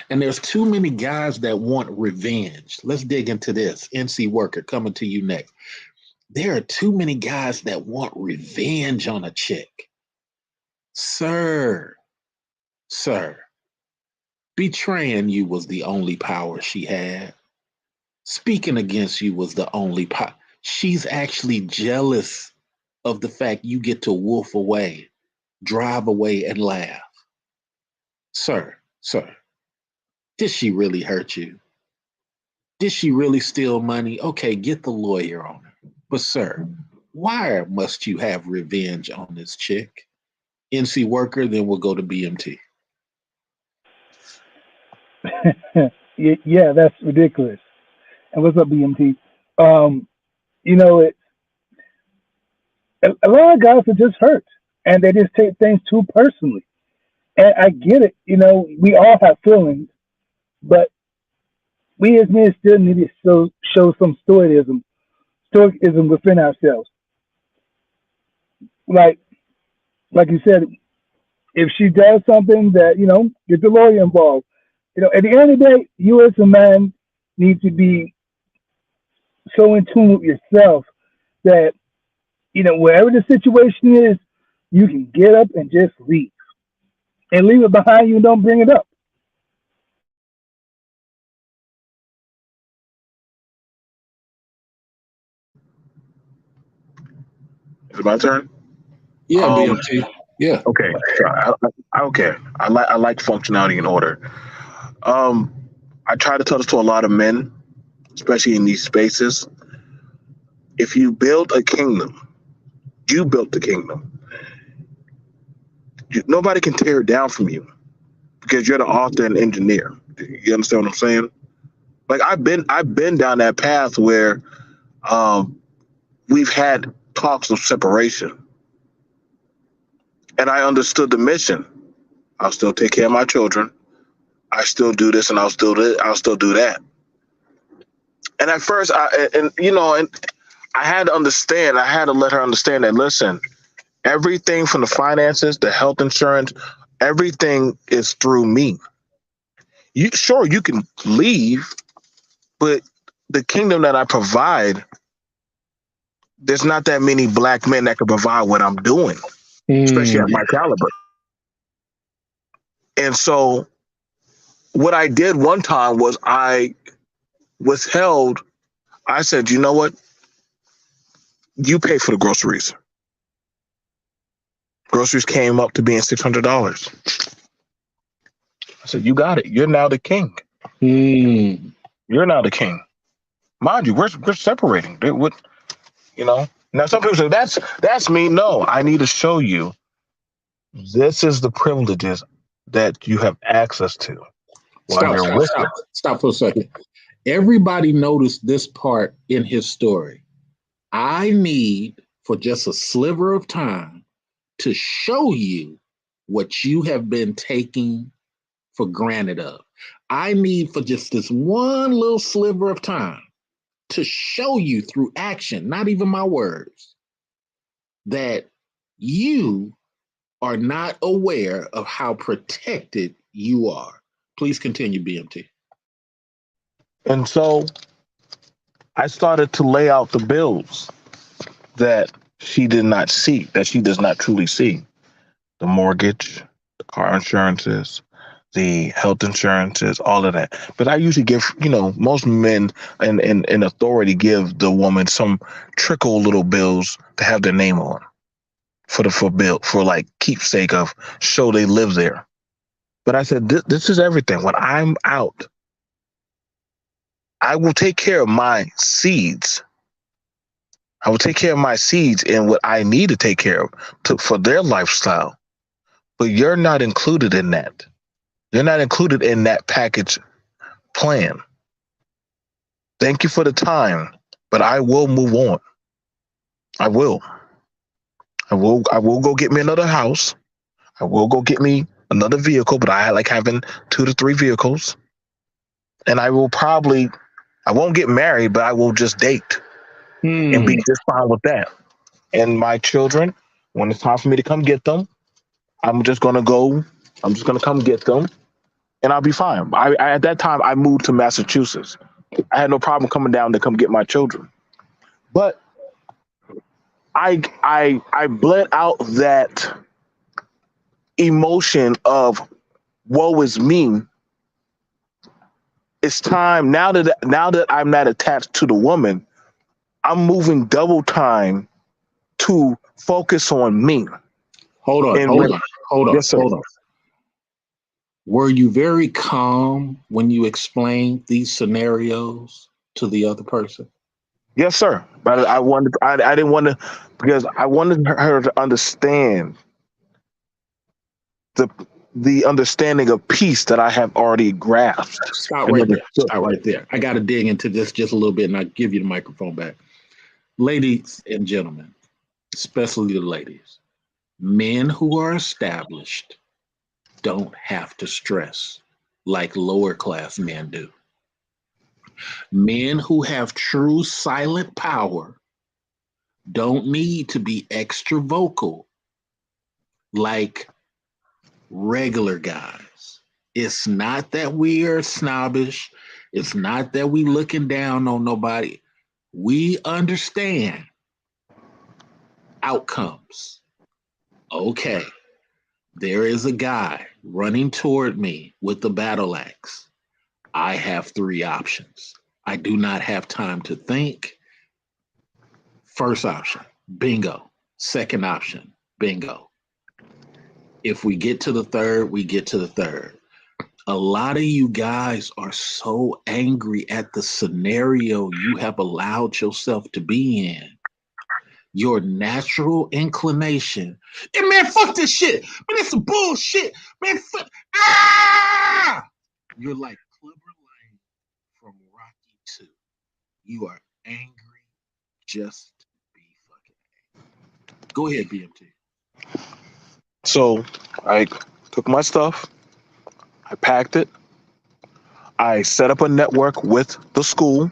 and there's too many guys that want revenge. Let's dig into this. NC Worker coming to you next. There are too many guys that want revenge on a chick. Sir, sir, betraying you was the only power she had. Speaking against you was the only power. She's actually jealous of the fact you get to wolf away, drive away, and laugh. Sir, did she really hurt you? Did she really steal money? Okay, get the lawyer on her. But, sir, why must you have revenge on this chick? NC Worker, then we'll go to BMT. Yeah, that's ridiculous. And what's up, BMT? Um, you know, a lot of guys are just hurt, and they just take things too personally. And I get it. You know, we all have feelings, but we as men still need to show some stoicism within ourselves. Like, like you said, if she does something that get the lawyer involved. At the end of the day, you as a man need to be so in tune with yourself that wherever the situation is, you can get up and just leave and leave it behind you and don't bring it up. Is it my turn? Yeah, Um. BMT. Yeah. Okay. So okay. I like functionality and order. Um. I try to tell this to a lot of men, especially in these spaces. If you build a kingdom, you built the kingdom. Nobody can tear it down from you because you're the author and engineer. You understand what I'm saying? Like I've been down that path where um, we've had talks of separation, and I understood the mission. I'll still take care of my children. I still do this, and I'll still do that. And at first, and I had to understand. I had to let her understand that. Listen, everything from the finances, the health insurance, everything is through me. You can leave, but the kingdom that I provide, there's not that many black men that can provide what I'm doing, especially at Mm. my caliber. And so what I did one time was I withheld. I said, you know what? You pay for the groceries. Groceries came up to being $600. I said, you got it. You're now the king. Mm. You're now the king. Mind you, we're separating. Now some people say that's me. No, I need to show you this is the privileges that you have access to while Stop, you're stop, with stop, her. stop for a second. Everybody noticed this part in his story. I need for just a sliver of time to show you what you have been taking for granted of. I need for just this one little sliver of time to show you through action, not even my words, that you are not aware of how protected you are. Please continue, BMT. And so I started to lay out the bills that she did not see, that she does not truly see. The mortgage, the car insurances, the health insurances, all of that. But I usually give, most men in authority give the woman some trickle little bills to have their name on for like keepsake of show they live there. But I said this is everything. When I'm out, I will take care of my seeds. I will take care of my seeds and what I need to take care of for their lifestyle. But you're not included in that. You're not included in that package plan. Thank you for the time, but I will move on. I will. I will go get me another house. I will go get me another vehicle, but I like having 2 to 3 vehicles. And I won't get married, but I will just date and be just fine with that. And my children, when it's time for me to come get them, I'm just gonna go. I'm just gonna come get them, and I'll be fine. At that time I moved to Massachusetts. I had no problem coming down to come get my children. But I bled out that emotion of woe is me. It's time now that I'm not attached to the woman. I'm moving double time to focus on me. Hold on, And hold on, hold on, yes, sir. hold on. Were you very calm when you explained these scenarios to the other person? Yes, sir. But I didn't want to because I wanted her to understand the the understanding of peace that I have already grasped Stop and right there. understood. Stop right there. I got to dig into this just a little bit and I'll give you the microphone back. Ladies and gentlemen, especially the ladies, men who are established don't have to stress like lower class men do. Men who have true silent power don't need to be extra vocal like regular guys. It's not that we are snobbish. It's not that we looking down on nobody. We understand outcomes. Okay, there is a guy running toward me with the battle axe. I have 3 options. I do not have time to think. First option, bingo. Second option, bingo. If we get to the third, we get to the third. A lot of you guys are so angry at the scenario you have allowed yourself to be in. Your natural inclination. And man, fuck this shit. Man, it's some bullshit. Man, fuck. Ah! You're like Clubber Lang from Rocky 2. You are angry just to be fucking angry. Go ahead, BMT. So I took my stuff, I packed it, I set up a network with the school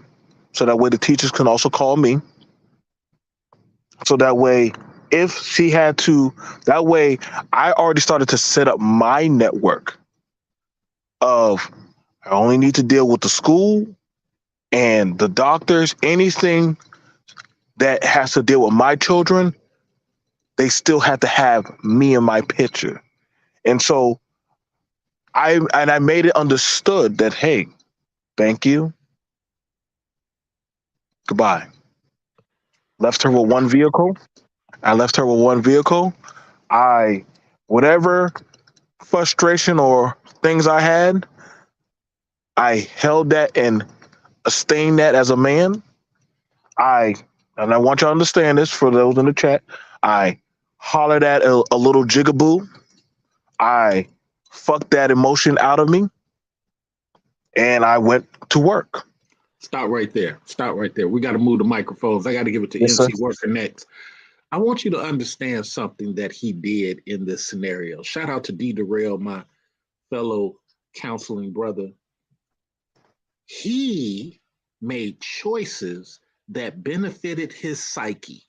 so that way the teachers can also call me. So that way, if she had to, that way I already started to set up my network of I only need to deal with the school and the doctors, anything that has to deal with my children, they still have to have me in my picture. And so I made it understood that hey, thank you, goodbye. Left her with one vehicle. I left her with one vehicle. I whatever frustration or things I had, I held that and sustained that as a man. I and I want you to understand this for those in the chat. I hollered at a little jigaboo. I fucked that emotion out of me, and I went to work. Stop right there. Stop right there. We got to move the microphones. I got to give it to Yes, sir. MC Worker next. I want you to understand something that he did in this scenario. Shout out to D. Darrell, my fellow counseling brother. He made choices that benefited his psyche.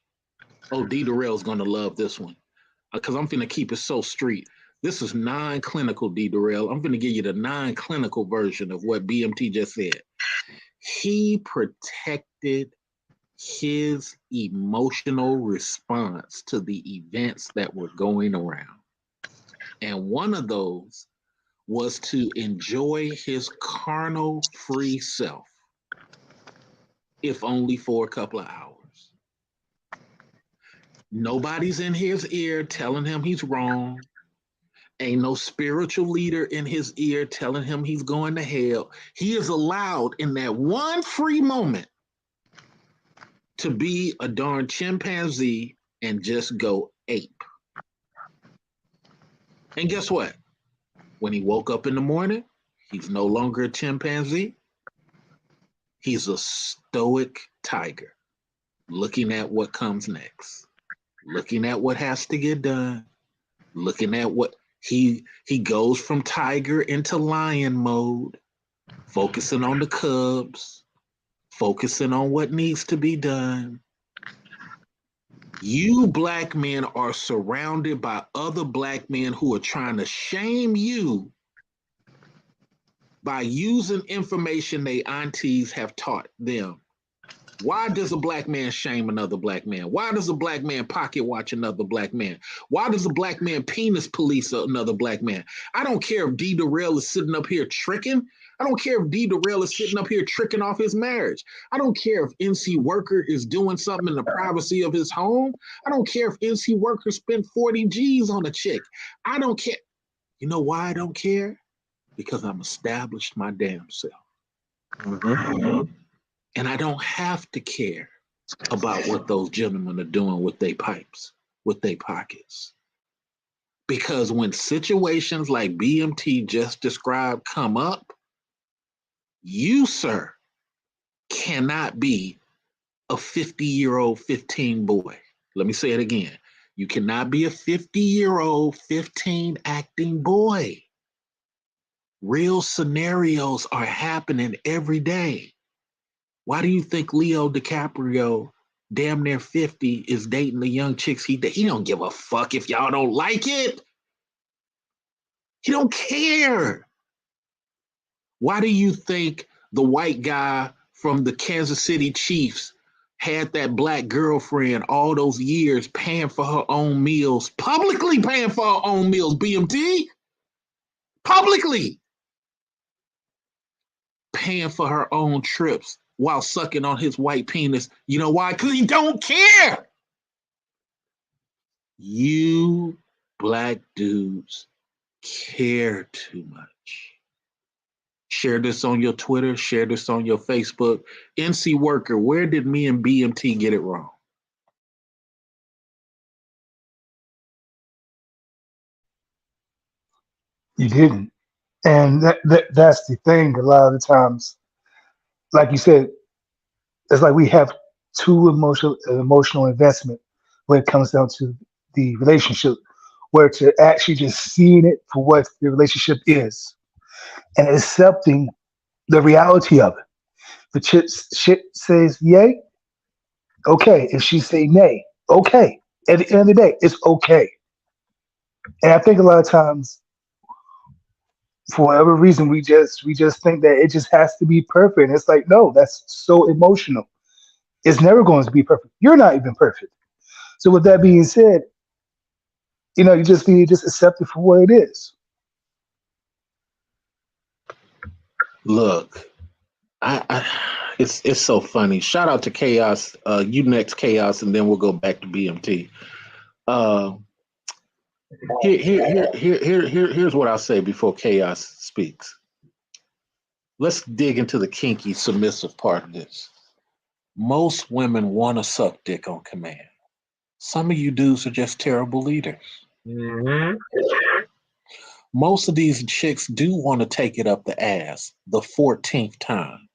Oh, D. Darrell's going to love this one because I'm going to keep it so street. This is non-clinical, D. Darrell. I'm going to give you the non-clinical version of what BMT just said. He protected his emotional response to the events that were going around. And one of those was to enjoy his carnal free self, if only for a couple of hours. Nobody's in his ear telling him he's wrong. Ain't no spiritual leader in his ear telling him he's going to hell. He is allowed in that one free moment to be a darn chimpanzee and just go ape. And guess what? When he woke up in the morning, he's no longer a chimpanzee. He's a stoic tiger, looking at what comes next, looking at what has to get done, looking at what he goes from tiger into lion mode, focusing on the cubs, focusing on what needs to be done. You black men are surrounded by other black men who are trying to shame you by using information they aunties have taught them. Why does a black man shame another black man? Why does a black man pocket watch another black man? Why does a black man penis police another black man? I don't care if D. Durrell is sitting up here tricking. I don't care if D. Durrell is sitting up here tricking off his marriage. I don't care if NC Worker is doing something in the privacy of his home. I don't care if NC Worker spent 40 G's on a chick. I don't care. You know why I don't care? Because I'm established my damn self. Mm-hmm. And I don't have to care about what those gentlemen are doing with their pipes, with their pockets. Because when situations like BMT just described come up, you, sir, cannot be a 50-year-old 15 boy. Let me say it again. You cannot be a 50-year-old 15 acting boy. Real scenarios are happening every day. Why do you think Leo DiCaprio, damn near 50, is dating the young chicks he don't give a fuck if y'all don't like it. He don't care. Why do you think the white guy from the Kansas City Chiefs had that black girlfriend all those years paying for her own meals, publicly paying for her own meals, BMT? Publicly paying for her own trips while sucking on his white penis. You know why? Because he don't care. You black dudes care too much. Share this on your Twitter, share this on your Facebook. NC Worker, where did me and BMT get it wrong? You didn't. And that's the thing. A lot of the times, like you said, it's like we have too emotional investment when it comes down to the relationship, where to actually just seeing it for what the relationship is and accepting the reality of it. The shit says yay, okay. If she say nay, okay. At the end of the day, it's okay. And I think a lot of times, for whatever reason, we just think that it just has to be perfect. And it's like, no, that's so emotional. It's never going to be perfect. You're not even perfect. So with that being said, you just need to just accept it for what it is. Look, I it's so funny. Shout out to Chaos. You next, Chaos, and then we'll go back to BMT. Uh, here's what I'll say before Chaos speaks. Let's dig into the kinky submissive part of this. Most women want to suck dick on command. Some of you dudes are just terrible leaders. Mm-hmm. Most of these chicks do want to take it up the ass the 14th time.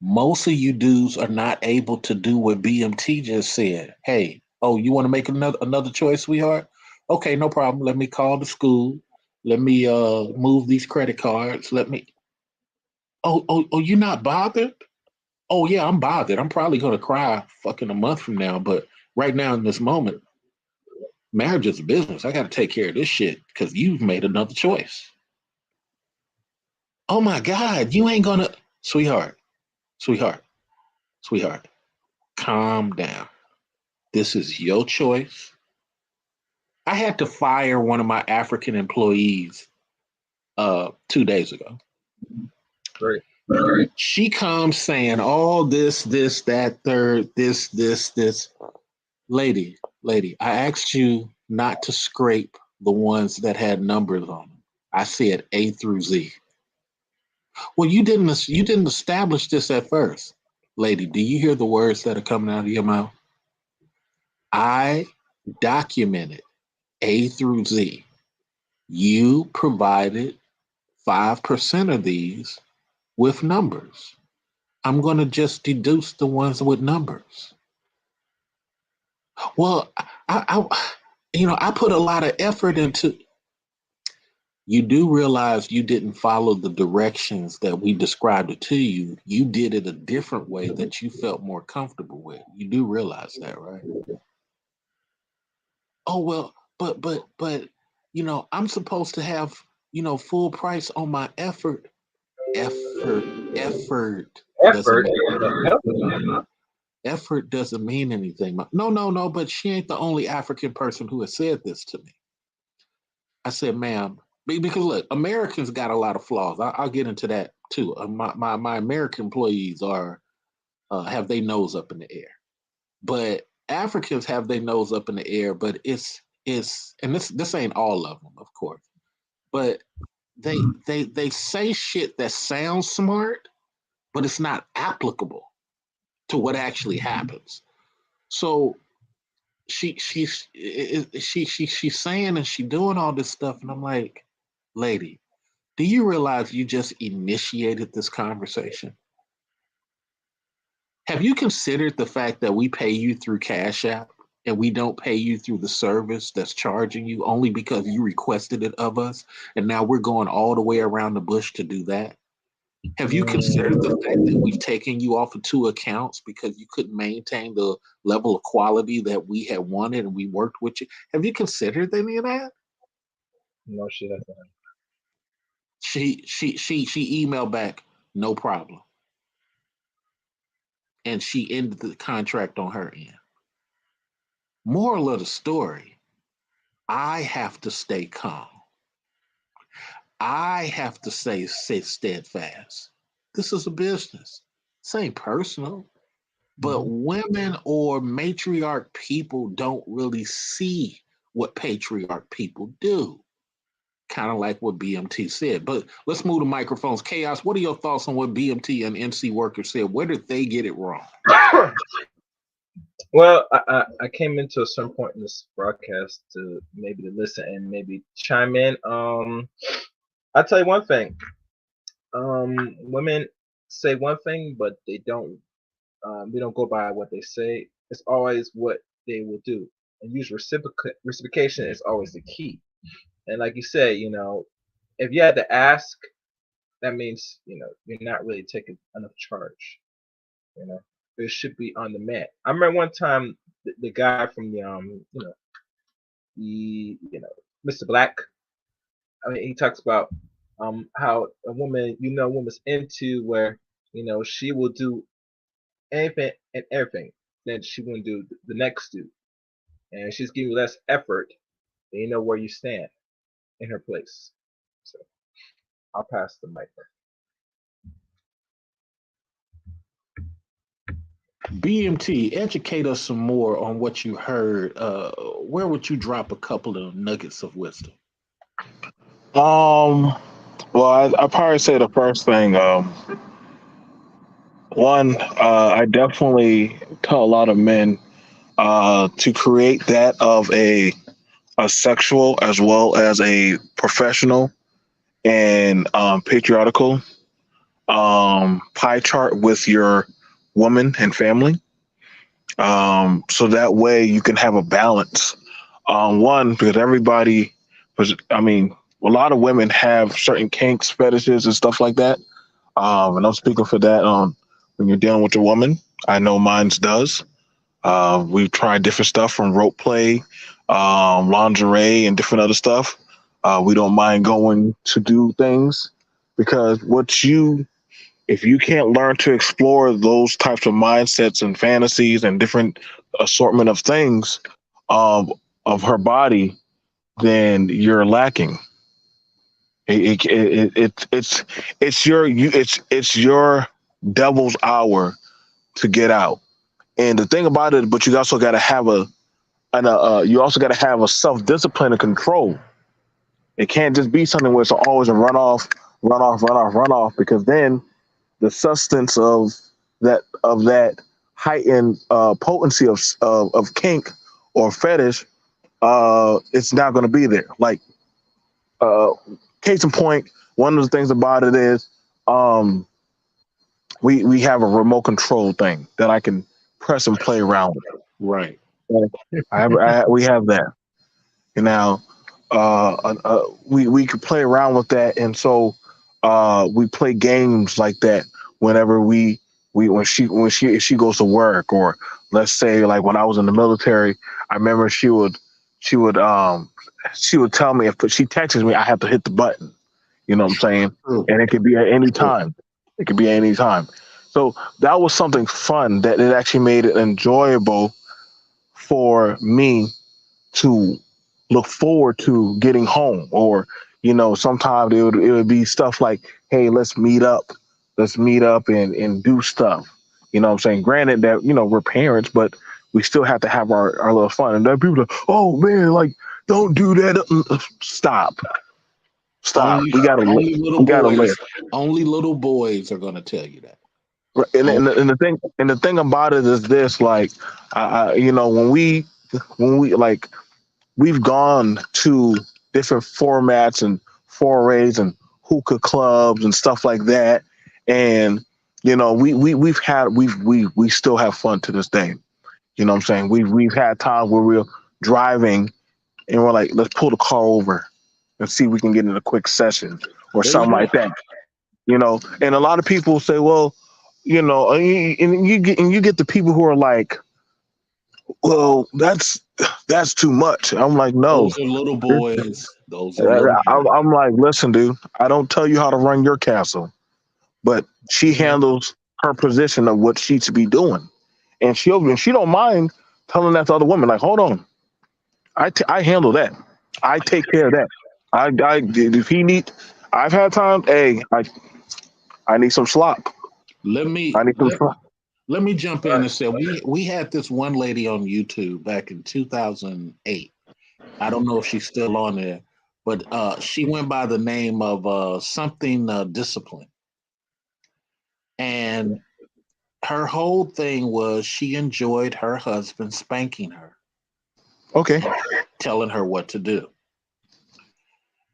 Most of you dudes are not able to do what BMT just said. Hey, oh, you want to make another choice, sweetheart? Okay, no problem. Let me call the school. Let me move these credit cards. Let me. Oh, you're not bothered? Oh yeah, I'm bothered. I'm probably gonna cry fucking a month from now, but right now in this moment, marriage is a business. I got to take care of this shit because you've made another choice. Oh my God, you ain't gonna, sweetheart, sweetheart, sweetheart, calm down. This is your choice. I had to fire one of my African employees 2 days ago. Great. She comes saying all this, that, third, this. Lady, I asked you not to scrape the ones that had numbers on them. I said A through Z. Well, you didn't establish this at first. Lady, do you hear the words that are coming out of your mouth? I documented A through Z. You provided 5% of these with numbers. I'm going to just deduce the ones with numbers. Well, I put a lot of effort into. You do realize you didn't follow the directions that we described it to you. You did it a different way that you felt more comfortable with. You do realize that, right? Oh well, but I'm supposed to have full price on my effort. Effort doesn't Effort. mean effort doesn't mean anything. No, but she ain't the only African person who has said this to me. I said, ma'am, because look, Americans got a lot of flaws. I'll get into that too. My American employees have their nose up in the air, but Africans have their nose up in the air. But it's and this ain't all of them, of course, but they say shit that sounds smart, but it's not applicable to what actually happens. So she's saying and she doing all this stuff, and I'm like, lady, do you realize you just initiated this conversation? Have you considered the fact that we pay you through Cash App and we don't pay you through the service that's charging you only because you requested it of us? And now we're going all the way around the bush to do that. Have you considered the fact that we've taken you off of 2 accounts because you couldn't maintain the level of quality that we had wanted and we worked with you? Have you considered any of that? No, she doesn't. She emailed back, no problem. And she ended the contract on her end. Moral of the story, I have to stay calm. I have to stay steadfast. This is a business. This ain't personal. But women or matriarch people don't really see what patriarch people do. Kind of like what BMT said. But let's move the microphones. Chaos, what are your thoughts on what BMT and NC Workers said? Where did they get it wrong? Well, I came into a certain point in this broadcast to listen and maybe chime in. I'll tell you one thing. Women say one thing, but they don't. They don't go by what they say. It's always what they will do, and use reciprocation is always the key. And like you say, if you had to ask, that means you're not really taking enough charge. You know, it should be on the mat. I remember one time the guy from Mr. Black. I mean, he talks about how a woman's into where she will do anything and everything that she wouldn't do the next dude, and she's giving you less effort, then you know where you stand in her place. So I'll pass the mic. BMT, educate us some more on what you heard. Where would you drop a couple of nuggets of wisdom? Well, I probably say the first thing. One, I definitely tell a lot of men to create that of a sexual as well as a professional and patriarchal pie chart with your woman and family. So that way you can have a balance. One, because everybody, I mean, a lot of women have certain kinks, fetishes, and stuff like that. And I'm speaking for that when you're dealing with a woman. I know mine's does. We've tried different stuff from rope play, lingerie, and different other stuff. We don't mind going to do things because if you can't learn to explore those types of mindsets and fantasies and different assortment of things um, of her body, then you're lacking. It's your devil's hour to get out. And the thing about it, but you also got to have you also got to have a self discipline and control. It can't just be something where it's always a run off, run off, run off, run off, because then the substance of that heightened potency of kink or fetish, it's not going to be there. Like, uh, case in point, one of the things about it is, um, we have a remote control thing that I can press and play around Right. with. We have that. And now, we could play around with that, and so we play games like that whenever we when she goes to work, or let's say like when I was in the military. I remember she would she would tell me, if she texts me, I have to hit the button. You know what I'm saying? True. And it could be at any True. time. It could be at any time. So that was something fun that it actually made it enjoyable for me to look forward to getting home. Or, sometimes it would be stuff like, hey, let's meet up and do stuff. You know what I'm saying? Granted that, we're parents, but we still have to have our little fun. And then people are, oh man, like, don't do that. Stop. Only We gotta live. only little We gotta boys. live. Only little boys are gonna tell you that. Right. And, Oh, and, the, and the thing about it is this, like, when we like, we've gone to different formats and forays and hookah clubs and stuff like that, and we still have fun to this day. You know what I'm saying? We've had times where we're driving and we're like, let's pull the car over and see if we can get in a quick session or there you something go. like that. And a lot of people say, well, and you get the people who are like, well, that's too much. I'm like, no. Those are little boys. Those are little boys. I'm like, listen, dude, I don't tell you how to run your castle, but she Mhm. handles her position of what she should be doing, and she don't mind telling that to other women. Like, hold on, I handle that. I take care of that. If he need, I've had times. Hey, I need some slop. Let me I need some let, slop. let me jump in Right. and say we had this one lady on YouTube back in 2008. I don't know if she's still on there, but she went by the name of something discipline, and her whole thing was she enjoyed her husband spanking her, Okay. telling her what to do.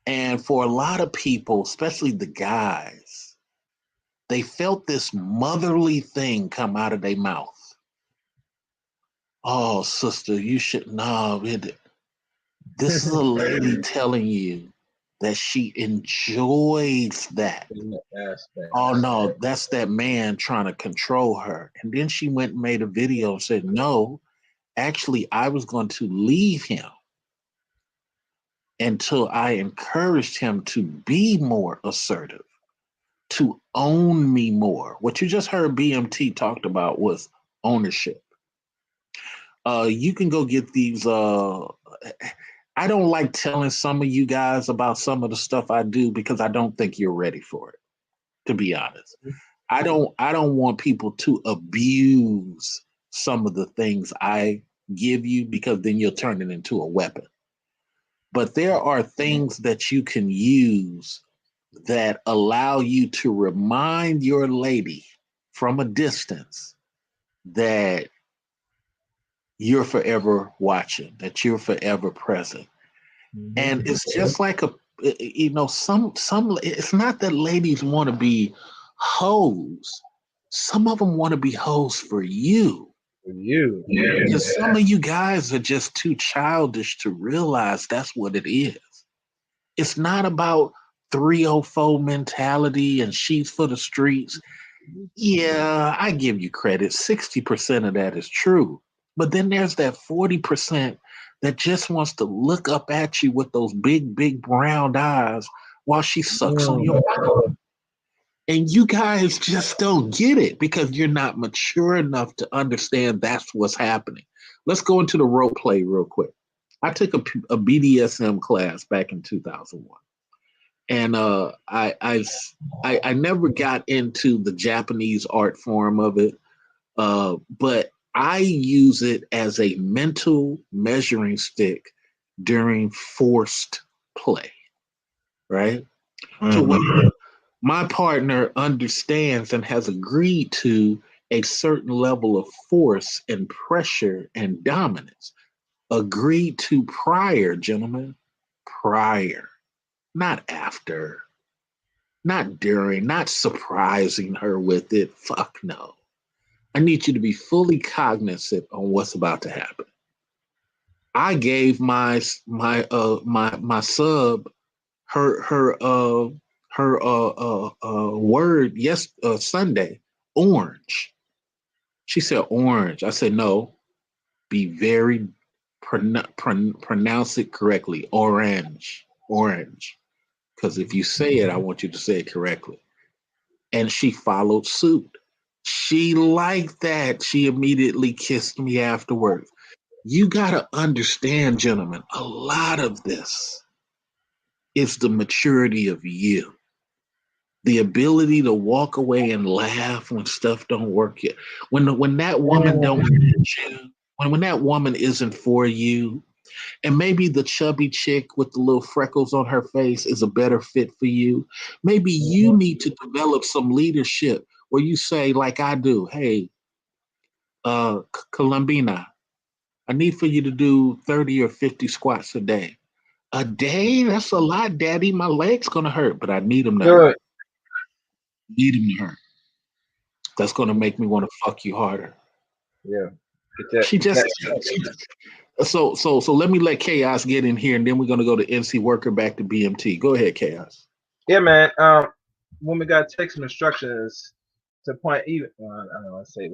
And for a lot of people, especially the guys, they felt this motherly thing come out of their mouth. Oh, sister, you should know. This is a lady telling you that she enjoys that. In that aspect. Oh no, that's that man trying to control her. And then she went and made a video and said, no, actually, I was going to leave him until I encouraged him to be more assertive, to own me more. What you just heard BMT talked about was ownership. You can go get these. I don't like telling some of you guys about some of the stuff I do because I don't think you're ready for it. To be honest, I don't want people to abuse some of the things I give you because then you'll turn it into a weapon. But there are things that you can use that allow you to remind your lady from a distance that you're forever watching, that you're forever present. Mhm. And it's just like some it's not that ladies want to be hoes. Some of them want to be hoes for you. For you. And some of you guys are just too childish to realize that's what it is. It's not about 304 mentality and she's for the streets. Yeah, I give you credit. 60% of that is true. But then there's that 40% that just wants to look up at you with those big, big brown eyes while she sucks on your mouth. And you guys just don't get it because you're not mature enough to understand that's what's happening. Let's go into the role play real quick. I took a BDSM class back in 2001. And I never got into the Japanese art form of it, but I use it as a mental measuring stick during forced play, right? To where Mm-hmm. my partner understands and has agreed to a certain level of force and pressure and dominance. Agreed to prior, gentlemen, prior, not after, not during, not surprising her with it. Fuck no. I need you to be fully cognizant on what's about to happen. I gave my sub her word Sunday, orange. She said orange. I said no. Be very pronounce it correctly. Orange, orange. Because if you say it, I want you to say it correctly. And she followed suit. She liked that. She immediately kissed me afterwards. You got to understand, gentlemen, a lot of this is the maturity of you. The ability to walk away and laugh when stuff don't work yet. When that woman don't fit you, when that woman isn't for you, and maybe the chubby chick with the little freckles on her face is a better fit for you. Maybe you Mhm. need to develop some leadership where you say, like I do, hey, Columbina, I need for you to do 30 or 50 squats a day. A day? That's a lot, Daddy. My leg's gonna hurt, but I need them to Wait, hurt. wait, Need them to hurt. That's gonna make me want to fuck you harder. yeah. She Get just that. so let me let Chaos get in here, and then we're gonna go to NC Worker back to BMT. Go ahead, Chaos. Yeah, man. Woman got to take some instructions to point even. Well, I don't want to say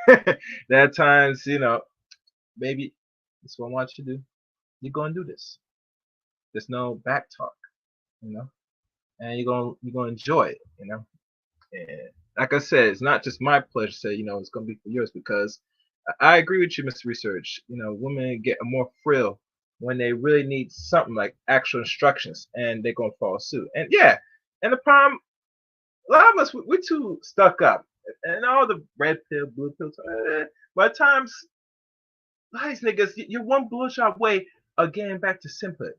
that. There are times, maybe this is what I want you to do. You're gonna do this. There's no back talk, you know, and you're gonna enjoy it, And like I said, it's not just my pleasure to say, it's gonna be for yours because I agree with you, Mr. Research. Women get a more thrill when they really need something like actual instructions, and they're gonna follow suit. And yeah, and the problem, a lot of us we're too stuck up, and all the red pill, blue pills. By the times, a lot of these niggas, you're one blowjob away of getting back to simpler.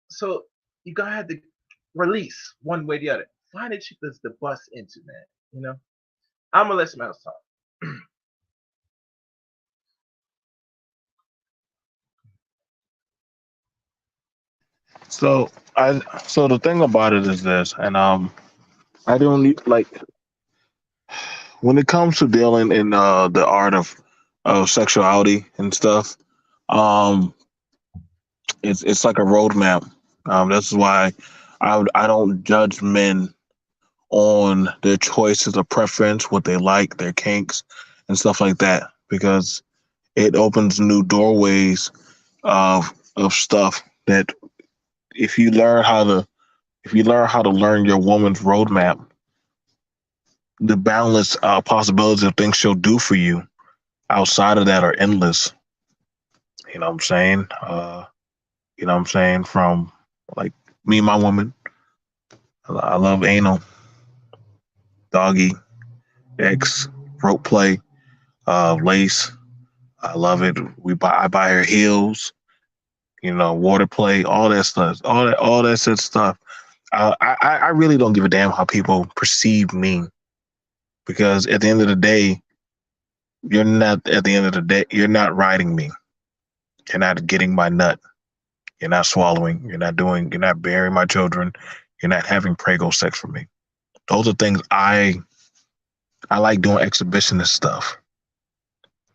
So you gotta have to release one way or the other. Find it cheapest to bust into, man. You know, I'm gonna let somebody else talk. So so the thing about it is this, and I don't need like when it comes to dealing in the art of sexuality and stuff. Um, it's like a roadmap. That's why I don't judge men on their choices of preference, what they like, their kinks, and stuff like that, because it opens new doorways of stuff that if you learn how to learn your woman's roadmap, the boundless possibilities of things she'll do for you outside of that are endless. You know what I'm saying? From like me and my woman, I love anal, doggy, X, rope play, lace. I love it. I buy her heels, water play, all that stuff, all that said stuff. I really don't give a damn how people perceive me because at the end of the day, you're not riding me. You're not getting my nut. You're not swallowing. You're not bearing my children. You're not having prego sex for me. Those are things I like doing exhibitionist stuff.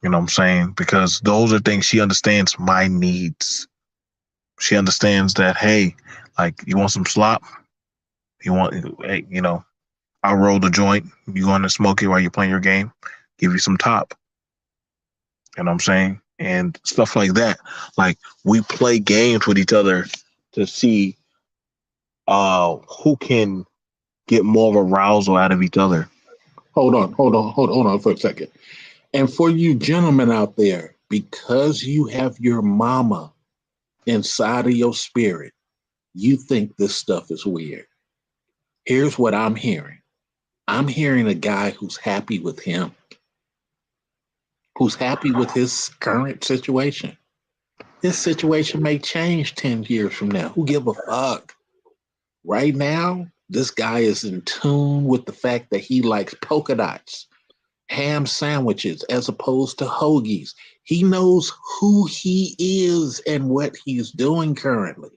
You know what I'm saying? Because those are things she understands my needs. She understands that, hey, like you want some slop? Hey, I'll roll the joint. You going to smoke it while you're playing your game? Give you some top. You know what I'm saying? And stuff like that. Like we play games with each other to see who can get more of arousal out of each other. Hold on for a second. And for you gentlemen out there, because you have your mama inside of your spirit, You think this stuff is weird. Here's what I'm hearing. I'm hearing a guy who's happy with him, who's happy with his current situation. His situation may change 10 years from now. Who give a fuck? Right now, this guy is in tune with the fact that he likes polka dots, ham sandwiches, as opposed to hoagies. He knows who he is and what he's doing currently.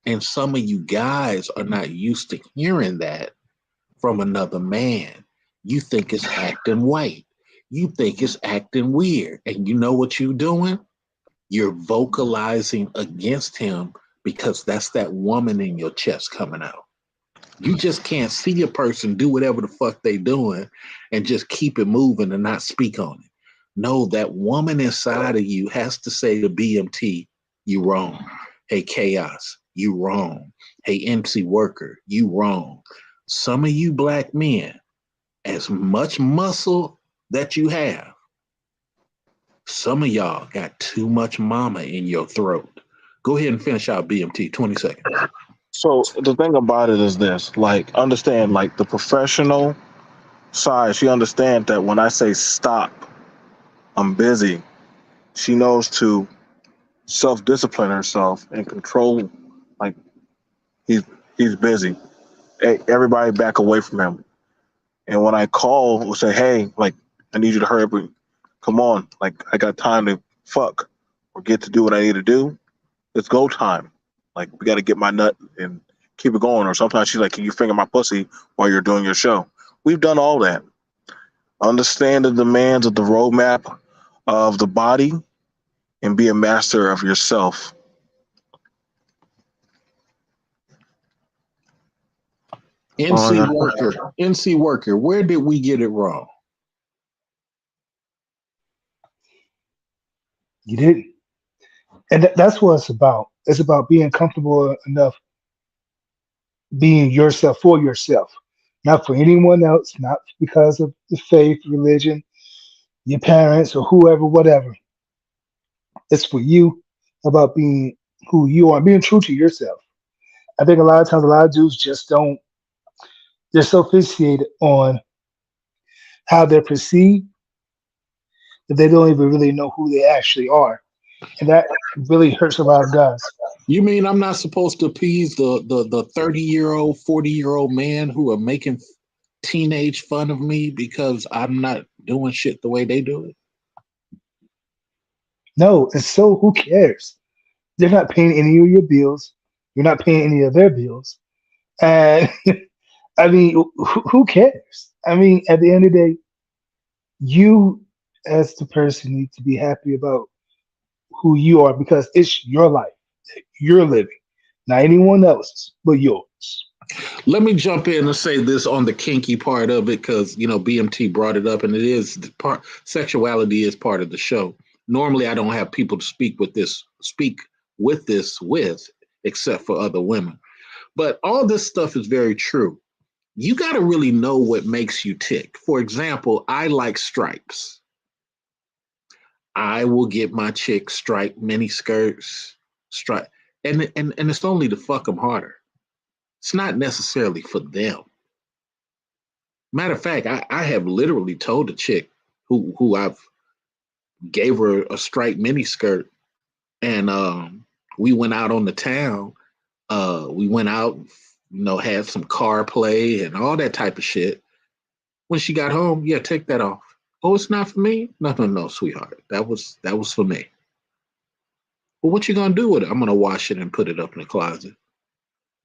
And some of you guys are not used to hearing that from another man. You think it's acting white. You think it's acting weird. And you know what you're doing? You're vocalizing against him because that's that woman in your chest coming out. You just can't see a person do whatever the fuck they doing and just keep it moving and not speak on it. No, that woman inside of you has to say to BMT, you wrong. Hey, Chaos, you wrong. Hey, MC Worker, you wrong. Some of you black men, as much muscle that you have, some of y'all got too much mama in your throat. Go ahead and finish out BMT, 20 seconds. So the thing about it is this, like, understand, like, the professional side, she understands that when I say stop, I'm busy, she knows to self-discipline herself and control, like, he's he's busy. Hey, everybody back away from him. And when I call, we'll say, hey, like, I need you to hurry up and come on. Like, I got time to fuck or get to do what I need to do. It's go time. Like, we got to get my nut and keep it going. Or sometimes she's like, can you finger my pussy while you're doing your show? We've done all that. Understand the demands of the roadmap of the body and be a master of yourself. NC Worker, where did we get it wrong? You didn't. And that's what it's about. It's about being comfortable enough being yourself for yourself, not for anyone else, not because of the faith, religion, your parents, or whoever, whatever. It's for you about being who you are, being true to yourself. I think a lot of times, a lot of dudes just don't, they're so fixated on how they're perceived that they don't even really know who they actually are. And that really hurts a lot of guys. You mean I'm not supposed to appease the 30-year-old, 40-year-old man who are making teenage fun of me because I'm not doing shit the way they do it? No, and so who cares? They're not paying any of your bills. You're not paying any of their bills. And I mean, who cares? I mean, at the end of the day, you as the person need to be happy about who you are because it's your life. You're living, not anyone else's, but yours. Let me jump in and say this on the kinky part of it because BMT brought it up and it is part sexuality is part of the show. Normally I don't have people to speak with this with except for other women. But all this stuff is very true. You got to really know what makes you tick. For example, I like stripes. I will get my chick striped mini skirts, stripe, and it's only to fuck them harder. It's not necessarily for them. Matter of fact, I have literally told a chick who I've gave her a striped mini skirt, and we went out on the town. We went out, had some car play and all that type of shit. When she got home, yeah, take that off. Oh, it's not for me? No, no, no, sweetheart. That was for me. Well, what you gonna do with it? I'm gonna wash it and put it up in the closet.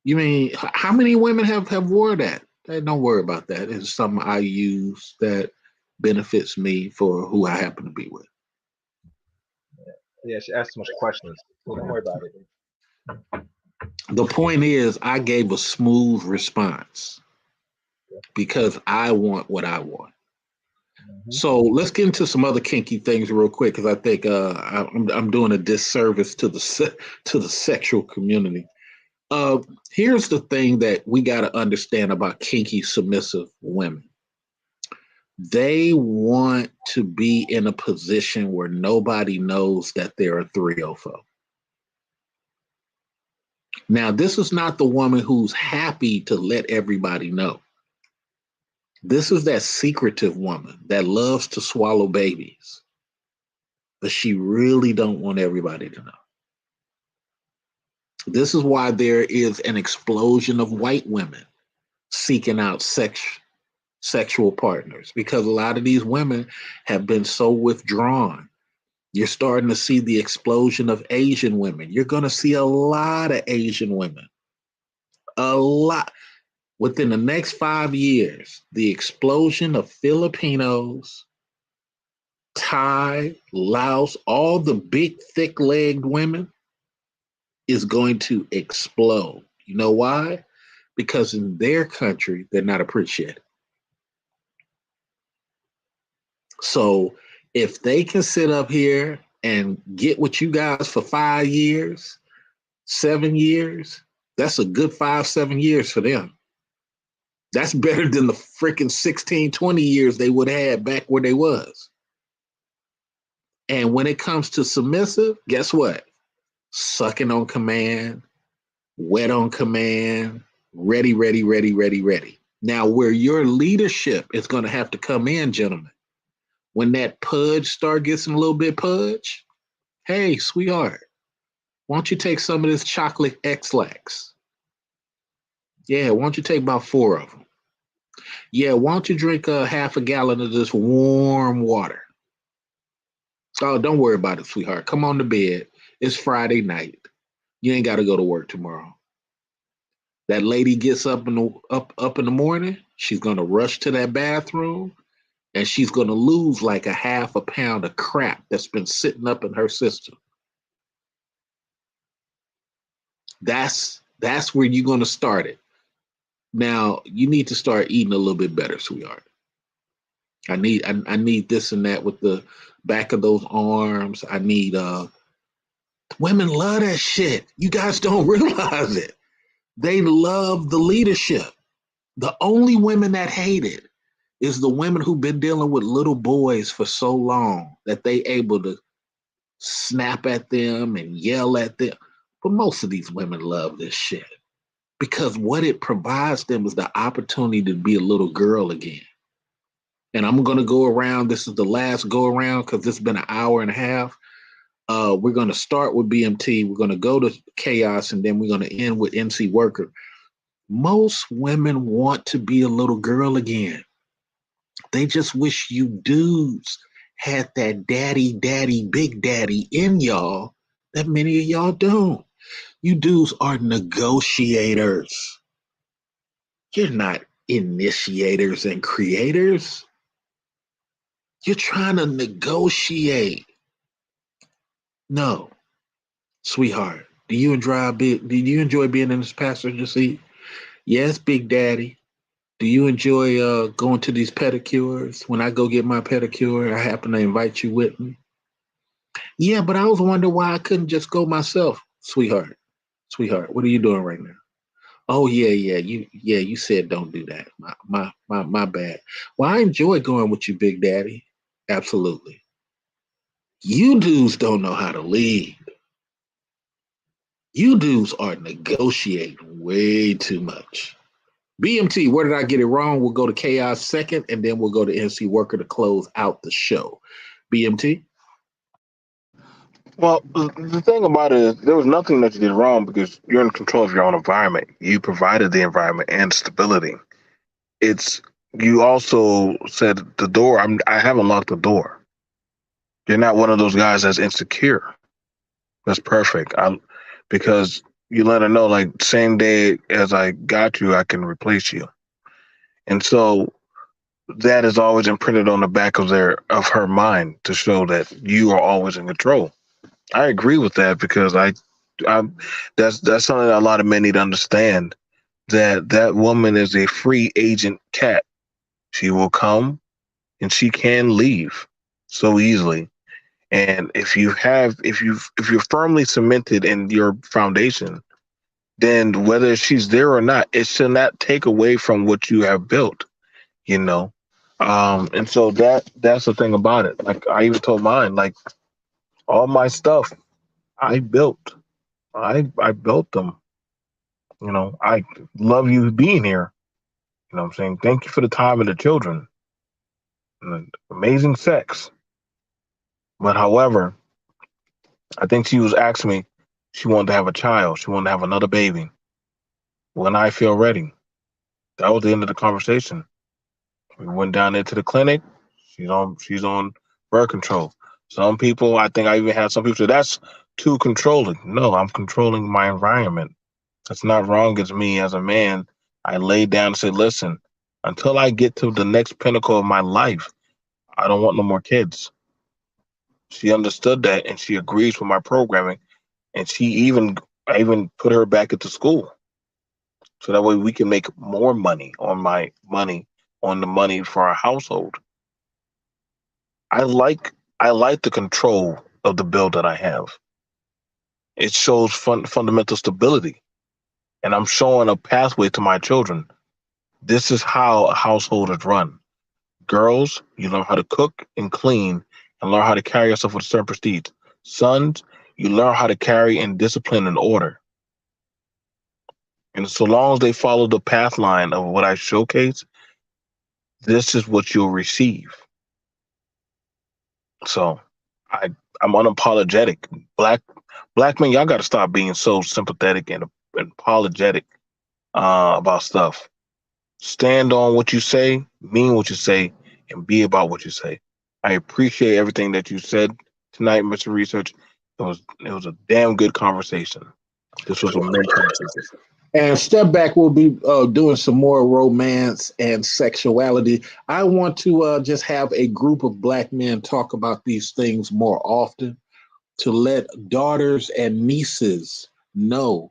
You mean how many women have wore that? Hey, don't worry about that. It's something I use that benefits me for who I happen to be with. Yeah, she asked too much questions. So don't worry about it. The point is, I gave a smooth response because I want what I want. Mm-hmm. So let's get into some other kinky things real quick because I think I'm doing a disservice to the sexual community. Here's the thing that we got to understand about kinky submissive women. They want to be in a position where nobody knows that they're a 304. Now, this is not the woman who's happy to let everybody know. This is that secretive woman that loves to swallow babies, but she really don't want everybody to know. This is why there is an explosion of white women seeking out sexual partners, because a lot of these women have been so withdrawn. You're starting to see the explosion of Asian women. You're going to see a lot of Asian women. A lot. Within the next 5 years, the explosion of Filipinos, Thai, Laos, all the big, thick legged women is going to explode. You know why? Because in their country, they're not appreciated. So if they can sit up here and get what you guys for 5 years, 7 years, that's a good 5, 7 years for them. That's better than the freaking 16, 20 years they would have had back where they was. And when it comes to submissive, guess what? Sucking on command, wet on command, ready, ready, ready, ready, ready. Now, where your leadership is going to have to come in, gentlemen, when that pudge start getting a little bit pudge, hey, sweetheart, why don't you take some of this chocolate X-Lax? Yeah, why don't you take about 4 of them? Yeah, why don't you drink a half a gallon of this warm water? Oh, don't worry about it, sweetheart. Come on to bed. It's Friday night. You ain't got to go to work tomorrow. That lady gets up in the morning. She's gonna rush to that bathroom, and she's gonna lose like a half a pound of crap that's been sitting up in her system. That's where you're gonna start it. Now you need to start eating a little bit better, sweetheart. I need this and that with the back of those arms. I need women love that shit. You guys don't realize it. They love the leadership. The only women that hate it is the women who've been dealing with little boys for so long that they able to snap at them and yell at them. But most of these women love this shit because what it provides them is the opportunity to be a little girl again. And I'm going to go around. This is the last go around because it's been an hour and a half. We're going to start with BMT. We're going to go to Chaos, and then we're going to end with NC Worker. Most women want to be a little girl again. They just wish you dudes had that daddy, big daddy in y'all that many of y'all don't. You dudes are negotiators. You're not initiators and creators. You're trying to negotiate. No, sweetheart. Do you enjoy being in this passenger seat? Yes, Big Daddy. Do you enjoy going to these pedicures? When I go get my pedicure, I happen to invite you with me. Yeah, but I was wondering why I couldn't just go myself, sweetheart. Sweetheart, what are you doing right now? Oh you said don't do that. My bad. Well, I enjoy going with you, Big Daddy. Absolutely. You dudes don't know how to lead. You dudes are negotiating way too much. BMT, where did I get it wrong? We'll go to Chaos second, and then we'll go to NC Worker to close out the show. BMT? Well, the thing about it is, there was nothing that you did wrong because you're in control of your own environment. You provided the environment and stability. It's you also said the door. I haven't locked the door. You're not one of those guys that's insecure. That's perfect. Because you let her know, like, same day as I got you, I can replace you. And so that is always imprinted on the back of her mind to show that you are always in control. I agree with that because I that's something that a lot of men need to understand, that that woman is a free agent cat. She will come and she can leave so easily. And if you're firmly cemented in your foundation, then whether she's there or not, it should not take away from what you have built, you know. And so that's the thing about it. Like I even told mine, like all my stuff I built. I built them. I love you being here. I'm saying? Thank you for the time and the children. And amazing sex. But however, I think she was asking me, she wanted to have a child. She wanted to have another baby. When I feel ready. That was the end of the conversation. We went down there to the clinic. She's on birth control. Some people, I think I even had some people say that's too controlling. No, I'm controlling my environment. That's not wrong as me as a man. I laid down and said, listen, until I get to the next pinnacle of my life, I don't want no more kids. She understood that and she agrees with my programming. And I even put her back into school. So that way we can make more money on the money for our household. I like I like the control of the bill that I have. It shows fundamental stability, and I'm showing a pathway to my children. This is how a household is run. Girls, you learn how to cook and clean and learn how to carry yourself with a certain prestige. Sons, you learn how to carry and discipline and order. And so long as they follow the path line of what I showcase, this is what you'll receive. So I I'm unapologetic. Black black men, y'all got to stop being so sympathetic and apologetic about stuff. Stand on what you say, mean what you say, and be about what you say. I appreciate everything that you said tonight, Mr. Research. It was a damn good conversation. This was a mental. And step back, we'll be doing some more romance and sexuality. I want to just have a group of black men talk about these things more often to let daughters and nieces know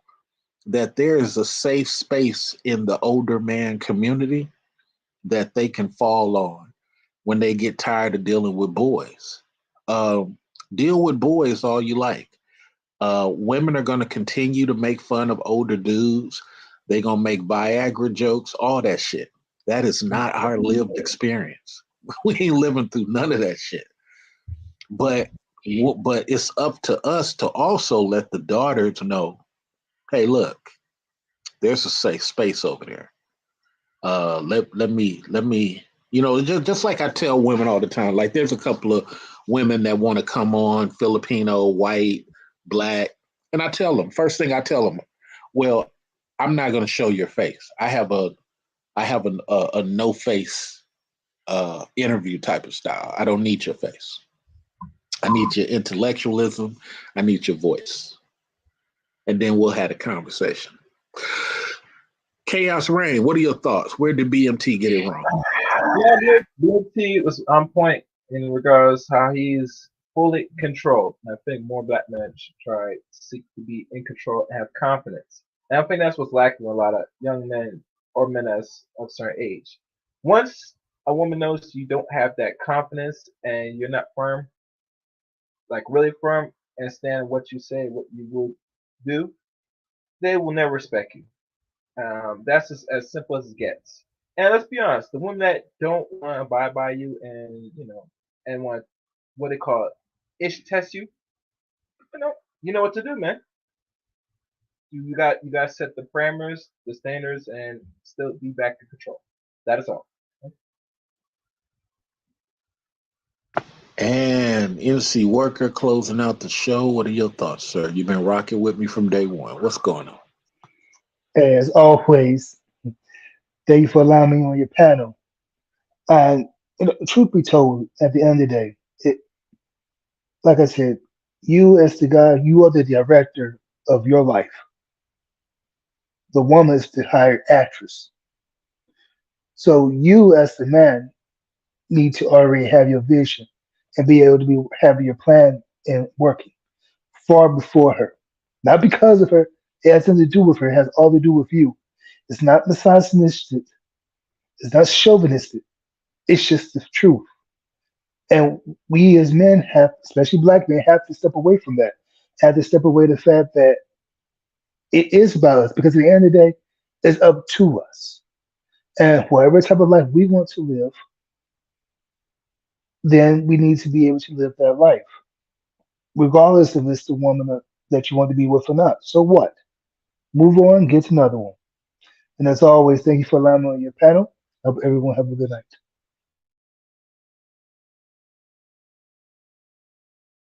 that there is a safe space in the older man community that they can fall on when they get tired of dealing with boys. Um, Deal with boys all you like. Women are going to continue to make fun of older dudes. They're going to make Viagra jokes, all that shit. That is not our lived experience. We ain't living through none of that shit. But but it's up to us to also let the daughters know, hey, look, there's a safe space over there. Let me just like I tell women all the time. Like there's a couple of women that want to come on, Filipino, white, black, and I tell them first thing I tell them, well, I'm not going to show your face. I have a no face interview type of style. I don't need your face. I need your intellectualism. I need your voice, and then we'll have a conversation. Chaos Rain, what are your thoughts? Where did BMT get it wrong? Yeah, BT was on point in regards how he's fully controlled. And I think more black men should try to seek to be in control and have confidence. And I think that's what's lacking with a lot of young men or men as of a certain age. Once a woman knows you don't have that confidence and you're not firm, like really firm, and stand what you say, what you will do, they will never respect you. That's just as simple as it gets. And let's be honest, the women that don't want to abide by you and and want what they call it, ish test you, you know what to do, man. You got to set the parameters, the standards, and still be back in control. That is all. And MC Worker closing out the show. What are your thoughts, sir? You've been rocking with me from day one. What's going on? As always, thank you for allowing me on your panel. And truth be told, at the end of the day, like I said, you as the guy, you are the director of your life. The woman is the hired actress. So you as the man need to already have your vision and be able to be having your plan and working far before her. Not because of her. It has nothing to do with her. It has all to do with you. It's not misogynistic. It's not chauvinistic. It's just the truth. And we as men have, especially black men, have to step away from that. Have to step away the fact that it is about us because at the end of the day, it's up to us. And whatever type of life we want to live, then we need to be able to live that life, regardless if it's the woman that you want to be with or not. So what? move on, get to another one. And as always, thank you for allowing me on your panel. I hope everyone have a good night.